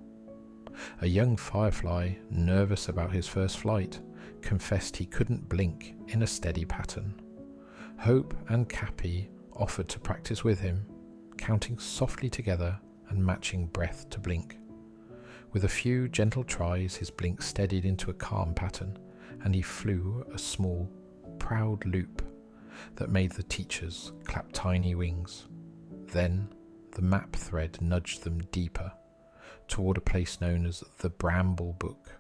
A young firefly, nervous about his first flight, confessed he couldn't blink in a steady pattern. Hope and Capy offered to practice with him, counting softly together and matching breath to blink. With a few gentle tries, his blink steadied into a calm pattern, and he flew a small, proud loop that made the teachers clap tiny wings. Then the map thread nudged them deeper, toward a place known as the Bramble Book,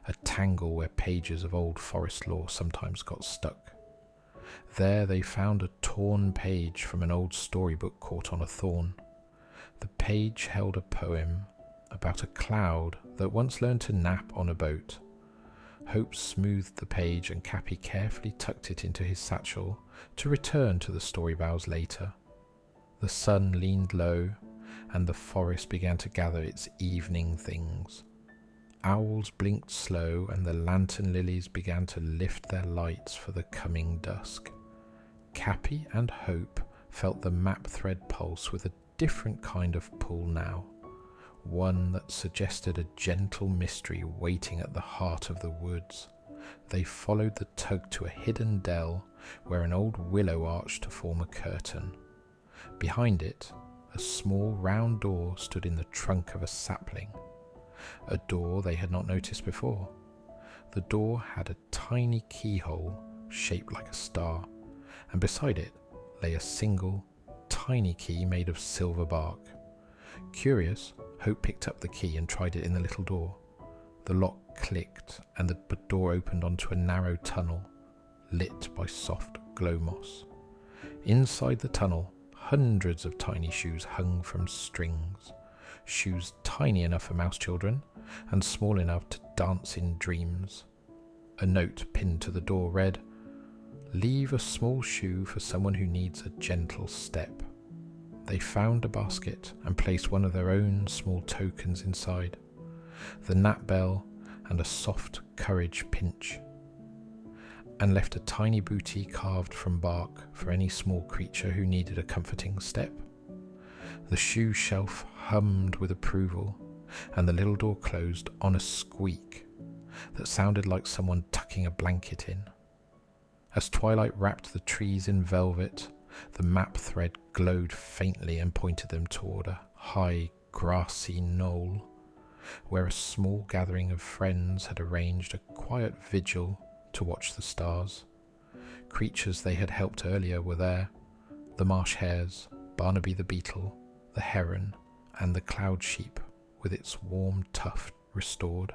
a tangle where pages of old forest lore sometimes got stuck. There they found a torn page from an old storybook caught on a thorn. The page held a poem about a cloud that once learned to nap on a boat. Hope smoothed the page and Capy carefully tucked it into his satchel to return to the story boughs later. The sun leaned low, and the forest began to gather its evening things. owls blinked slow, and the lantern lilies began to lift their lights for the coming dusk. Capy and Hope felt the map thread pulse with a different kind of pull now, one that suggested a gentle mystery waiting at the heart of the woods. They followed the tug to a hidden dell where an old willow arched to form a curtain. Behind it, a small round door stood in the trunk of a sapling, a door they had not noticed before. The door had a tiny keyhole shaped like a star, and beside it lay a single, tiny key made of silver bark. Curious, Hope picked up the key and tried it in the little door. The lock clicked, and the door opened onto a narrow tunnel, lit by soft glow moss. Inside the tunnel, hundreds of tiny shoes hung from strings, shoes tiny enough for mouse children and small enough to dance in dreams. A note pinned to the door read, "Leave a small shoe for someone who needs a gentle step." They found a basket and placed one of their own small tokens inside, the gnat bell and a soft courage pinch, and left a tiny booty carved from bark for any small creature who needed a comforting step. The shoe shelf hummed with approval, and the little door closed on a squeak that sounded like someone tucking a blanket in. As twilight wrapped the trees in velvet, the map thread glowed faintly and pointed them toward a high, grassy knoll, where a small gathering of friends had arranged a quiet vigil to watch the stars. Creatures they had helped earlier were there: the marsh hares, Barnaby the beetle, the heron, and the cloud sheep with its warm tuft restored.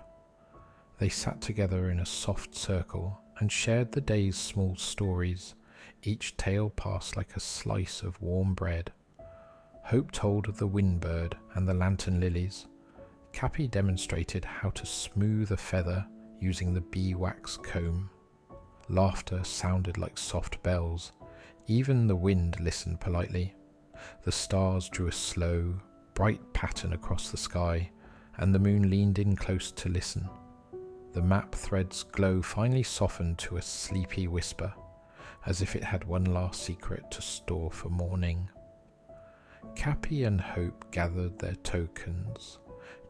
They sat together in a soft circle and shared the day's small stories, each tale passed like a slice of warm bread. Hope told of the windbird and the lantern lilies. Capy demonstrated how to smooth a feather using the beeswax comb. Laughter sounded like soft bells. Even the wind listened politely. The stars drew a slow, bright pattern across the sky, and the moon leaned in close to listen. The map thread's glow finally softened to a sleepy whisper, as if it had one last secret to store for morning. Capy and Hope gathered their tokens,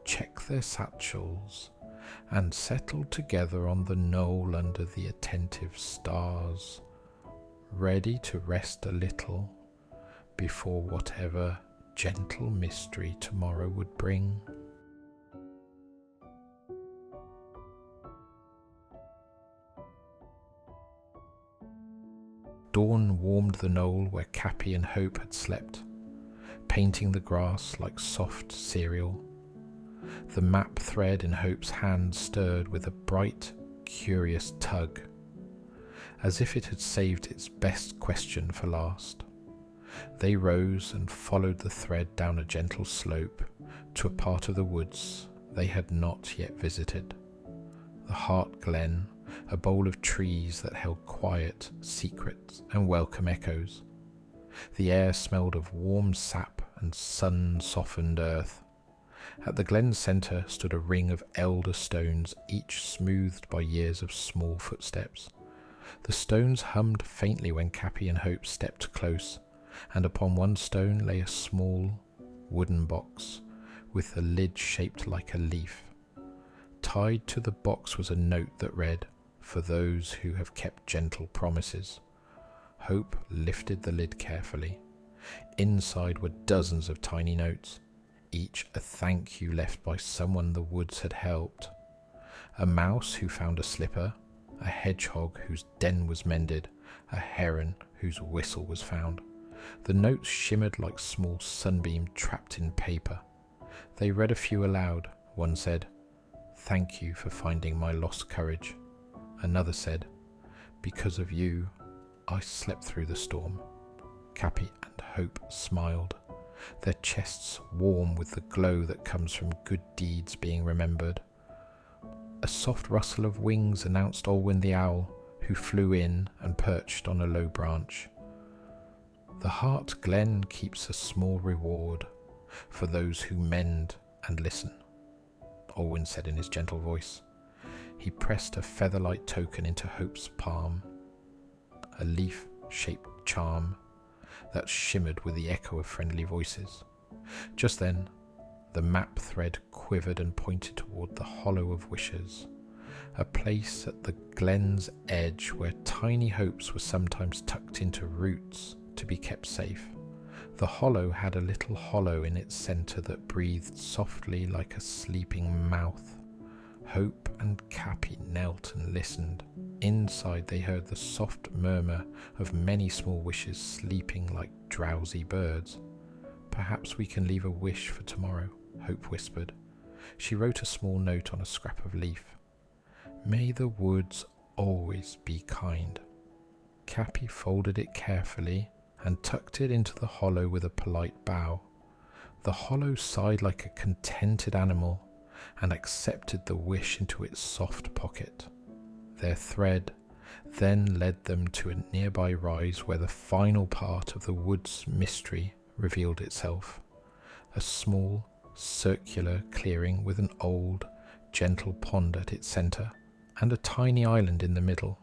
checked their satchels, and settled together on the knoll under the attentive stars, ready to rest a little before whatever gentle mystery tomorrow would bring. Dawn warmed the knoll where Capy and Hope had slept, painting the grass like soft cereal. The map thread in Hope's hand stirred with a bright, curious tug, as if it had saved its best question for last. They rose and followed the thread down a gentle slope to a part of the woods they had not yet visited. The Heart Glen, a bowl of trees that held quiet, secrets, and welcome echoes. The air smelled of warm sap and sun-softened earth. At the glen's centre stood a ring of elder stones, each smoothed by years of small footsteps. The stones hummed faintly when Capy and Hope stepped close, and upon one stone lay a small wooden box with a lid shaped like a leaf. Tied to the box was a note that read, "For those who have kept gentle promises." Hope lifted the lid carefully. Inside were dozens of tiny notes, each a thank you left by someone the woods had helped. A mouse who found a slipper, a hedgehog whose den was mended, a heron whose whistle was found. The notes shimmered like small sunbeams trapped in paper. They read a few aloud. One said, "Thank you for finding my lost courage." Another said, "Because of you, I slept through the storm." Capy and Hope smiled, their chests warm with the glow that comes from good deeds being remembered. A soft rustle of wings announced Olwyn the owl, who flew in and perched on a low branch. The Heart Glen keeps a small reward for those who mend and listen. Alwyn said in his gentle voice. He pressed a feather-light token into Hope's palm, a leaf-shaped charm that shimmered with the echo of friendly voices. Just then, the map thread quivered and pointed toward the Hollow of Wishes, a place at the glen's edge where tiny hopes were sometimes tucked into roots to be kept safe. The hollow had a little hollow in its centre that breathed softly like a sleeping mouth. Hope and Capy knelt and listened. Inside they heard the soft murmur of many small wishes sleeping like drowsy birds. "Perhaps we can leave a wish for tomorrow," Hope whispered. She wrote a small note on a scrap of leaf. "May the woods always be kind." Capy folded it carefully and tucked it into the hollow with a polite bow. The hollow sighed like a contented animal and accepted the wish into its soft pocket. Their thread then led them to a nearby rise where the final part of the wood's mystery revealed itself. A small, circular clearing with an old, gentle pond at its centre and a tiny island in the middle.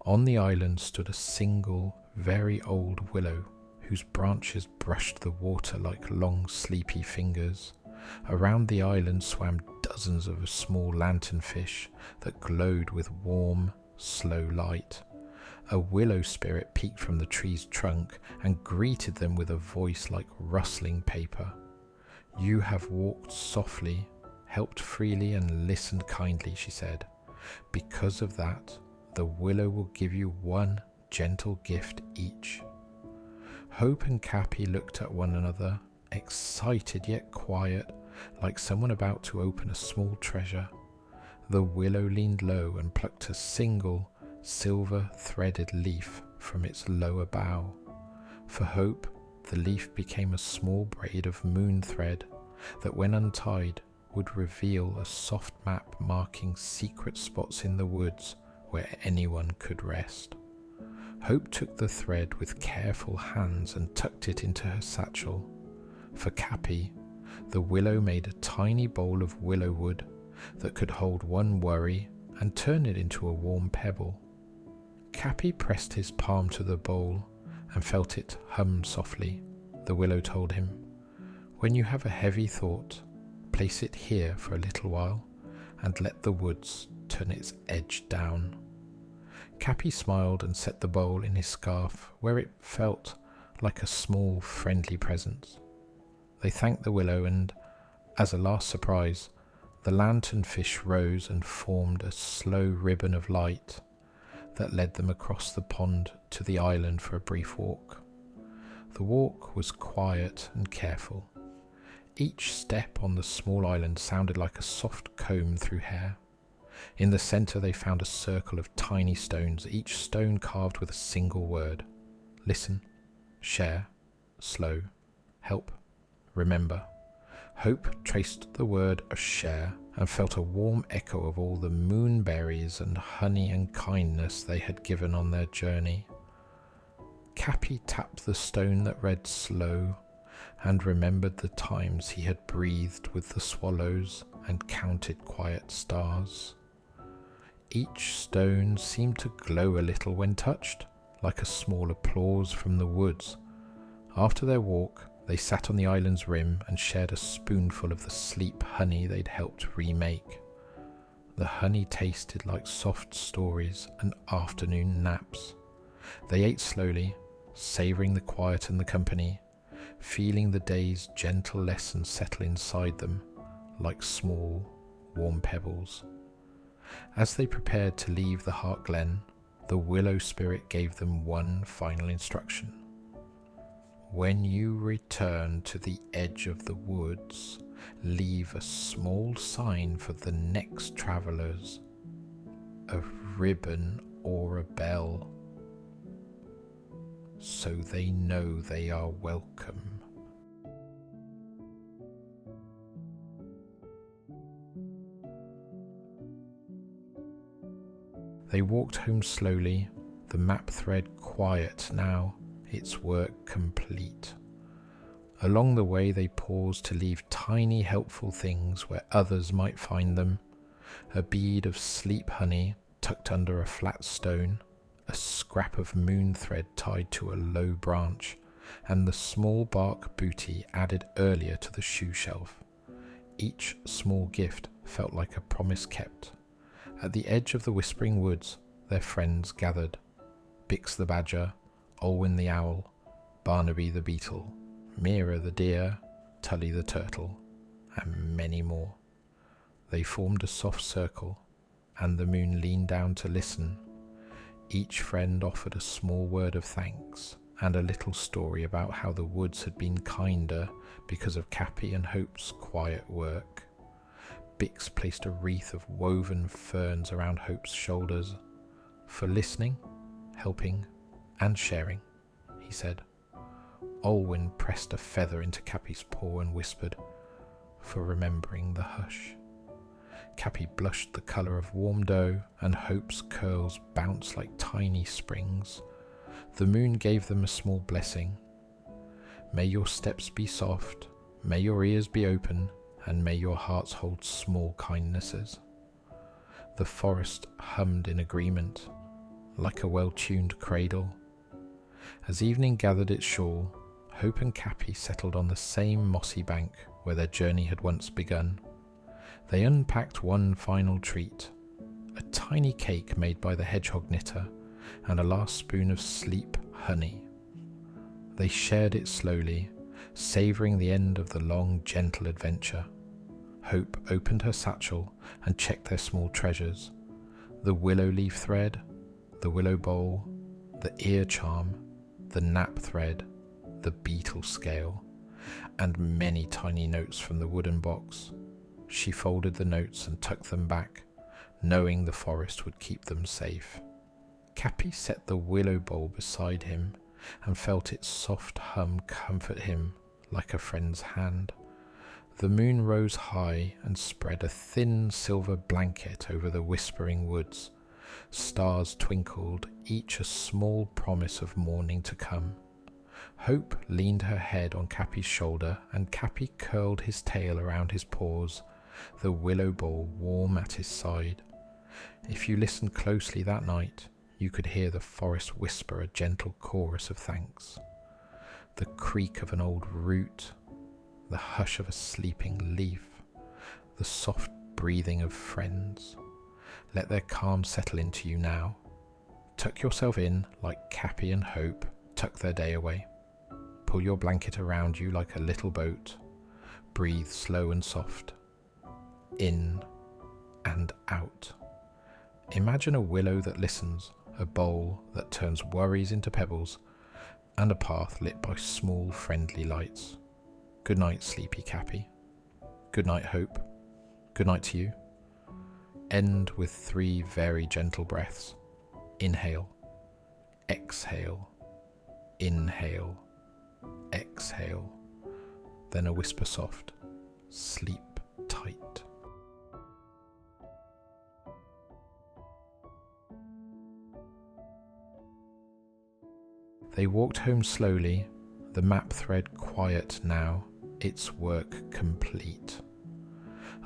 On the island stood a single, very old willow whose branches brushed the water like long, sleepy fingers. Around the island swam dozens of small lanternfish that glowed with warm, slow light. A willow spirit peeked from the tree's trunk and greeted them with a voice like rustling paper. "You have walked softly, helped freely, and listened kindly," she said. "Because of that, the willow will give you one gentle gift each." Hope and Capy looked at one another, excited yet quiet, like someone about to open a small treasure. The willow leaned low and plucked a single, silver-threaded leaf from its lower bough. For Hope, the leaf became a small braid of moon thread that, when untied, would reveal a soft map marking secret spots in the woods where anyone could rest. Hope took the thread with careful hands and tucked it into her satchel. For Capy, the willow made a tiny bowl of willow wood that could hold one worry and turn it into a warm pebble. Capy pressed his palm to the bowl and felt it hum softly. The willow told him, "When you have a heavy thought, place it here for a little while and let the woods turn its edge down." Capy smiled and set the bowl in his scarf where it felt like a small, friendly presence. They thanked the willow and, as a last surprise, the lanternfish rose and formed a slow ribbon of light that led them across the pond to the island for a brief walk. The walk was quiet and careful. Each step on the small island sounded like a soft comb through hair. In the centre they found a circle of tiny stones, each stone carved with a single word. Listen, share, slow, help, remember. Hope traced the word share and felt a warm echo of all the moonberries and honey and kindness they had given on their journey. Capy tapped the stone that read slow and remembered the times he had breathed with the swallows and counted quiet stars. Each stone seemed to glow a little when touched, like a small applause from the woods. After their walk, they sat on the island's rim and shared a spoonful of the sleep honey they'd helped remake. The honey tasted like soft stories and afternoon naps. They ate slowly, savouring the quiet and the company, feeling the day's gentle lessons settle inside them like small, warm pebbles. As they prepared to leave the Heart Glen, the willow spirit gave them one final instruction. When you return to the edge of the woods, leave a small sign for the next travellers, a ribbon or a bell, so they know they are welcome. They walked home slowly, the map thread quiet now, its work complete. Along the way they paused to leave tiny helpful things where others might find them. A bead of sleep honey tucked under a flat stone, a scrap of moon thread tied to a low branch, and the small bark booty added earlier to the shoe shelf. Each small gift felt like a promise kept. At the edge of the whispering woods, their friends gathered. Bix the badger, Olwyn the owl, Barnaby the beetle, Mira the deer, Tully the turtle, and many more. They formed a soft circle, and the moon leaned down to listen. Each friend offered a small word of thanks and a little story about how the woods had been kinder because of Capy and Hope's quiet work. Bix placed a wreath of woven ferns around Hope's shoulders. For listening, helping, and sharing, he said. Olwyn pressed a feather into Capy's paw and whispered, for remembering the hush. Capy blushed the colour of warm dough, and Hope's curls bounced like tiny springs. The moon gave them a small blessing. May your steps be soft, may your ears be open, and may your hearts hold small kindnesses. The forest hummed in agreement, like a well-tuned cradle. As evening gathered its shawl, Hope and Capy settled on the same mossy bank where their journey had once begun. They unpacked one final treat, a tiny cake made by the hedgehog knitter, and a last spoon of sleep honey. They shared it slowly, savouring the end of the long, gentle adventure. Hope opened her satchel and checked their small treasures, the willow leaf thread, the willow bowl, the ear charm, the nap thread, the beetle scale, and many tiny notes from the wooden box. She folded the notes and tucked them back, knowing the forest would keep them safe. Capy set the willow bowl beside him and felt its soft hum comfort him like a friend's hand. The moon rose high and spread a thin silver blanket over the whispering woods. Stars twinkled, each a small promise of morning to come. Hope leaned her head on Capy's shoulder, and Capy curled his tail around his paws, the willow bowl warm at his side. If you listened closely that night, you could hear the forest whisper a gentle chorus of thanks. The creak of an old root, the hush of a sleeping leaf, the soft breathing of friends. Let their calm settle into you now. Tuck yourself in like Capy and Hope tuck their day away. Pull your blanket around you like a little boat. Breathe slow and soft. In and out. Imagine a willow that listens, a bowl that turns worries into pebbles, and a path lit by small friendly lights. Good night, Sleepy Capy. Good night, Hope. Good night to you. End with 3 very gentle breaths. Inhale, exhale, inhale, exhale. Then a whisper soft, sleep tight. They walked home slowly, the map thread quiet now, its work complete.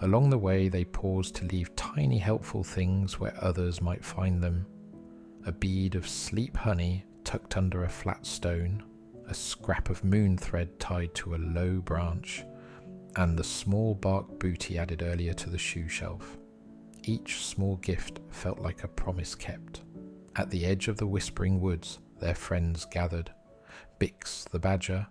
Along the way they paused to leave tiny helpful things where others might find them. A bead of sleep honey tucked under a flat stone, a scrap of moon thread tied to a low branch, and the small bark booty added earlier to the shoe shelf. Each small gift felt like a promise kept. At the edge of the whispering woods, their friends gathered. Bix the badger,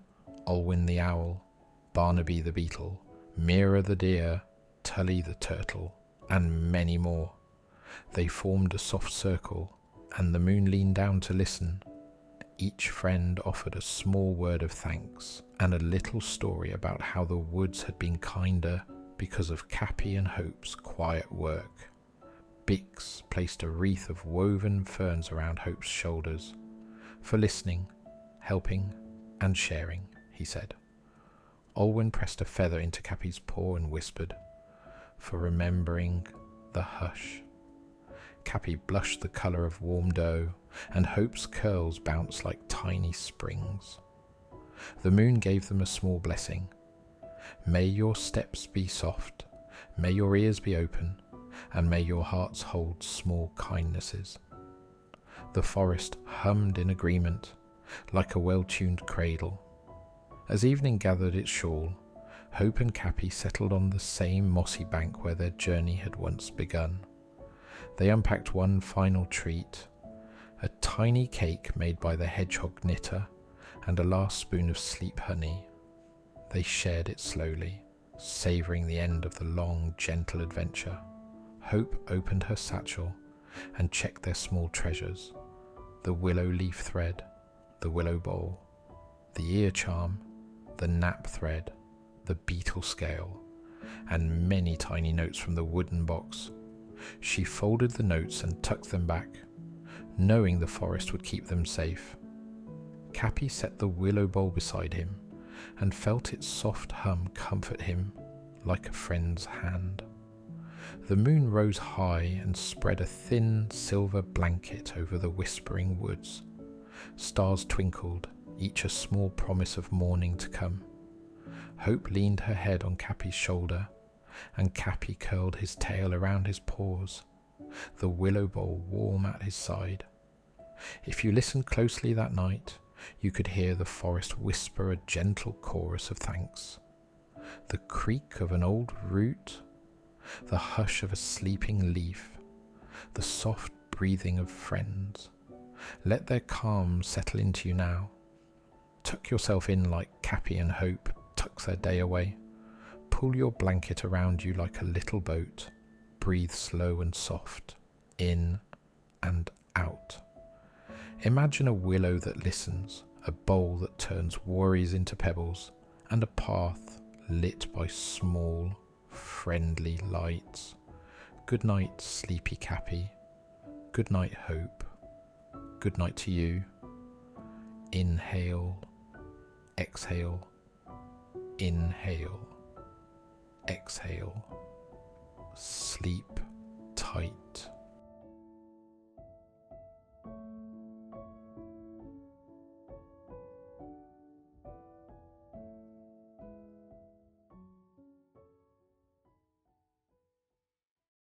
Olwyn the owl, Barnaby the beetle, Mira the deer, Tully the turtle, and many more. They formed a soft circle, and the moon leaned down to listen. Each friend offered a small word of thanks and a little story about how the woods had been kinder because of Capy and Hope's quiet work. Bix placed a wreath of woven ferns around Hope's shoulders. For listening, helping, and sharing, he said. Olwyn pressed a feather into Capy's paw and whispered, for remembering the hush. Capy blushed the colour of warm dough, and Hope's curls bounced like tiny springs. The moon gave them a small blessing. May your steps be soft, may your ears be open, and may your hearts hold small kindnesses. The forest hummed in agreement, like a well-tuned cradle. As evening gathered its shawl, Hope and Capy settled on the same mossy bank where their journey had once begun. They unpacked one final treat, a tiny cake made by the hedgehog knitter, and a last spoon of sleep honey. They shared it slowly, savouring the end of the long, gentle adventure. Hope opened her satchel and checked their small treasures: the willow leaf thread, the willow bowl, the ear charm, the nap thread, the beetle scale, and many tiny notes from the wooden box. She folded the notes and tucked them back, knowing the forest would keep them safe. Capy set the willow bowl beside him and felt its soft hum comfort him like a friend's hand. The moon rose high and spread a thin silver blanket over the whispering woods. Stars twinkled, each a small promise of morning to come. Hope leaned her head on Capy's shoulder, and Capy curled his tail around his paws, the willow bowl warm at his side. If you listened closely that night, you could hear the forest whisper a gentle chorus of thanks. The creak of an old root, the hush of a sleeping leaf, the soft breathing of friends. Let their calm settle into you now. Tuck yourself in like Capy and Hope tucks their day away. Pull your blanket around you like a little boat. Breathe slow and soft, in and out. Imagine a willow that listens, a bowl that turns worries into pebbles, and a path lit by small, friendly lights. Good night, Sleepy Capy. Good night, Hope. Good night to you. Inhale, exhale, inhale, exhale. Sleep tight.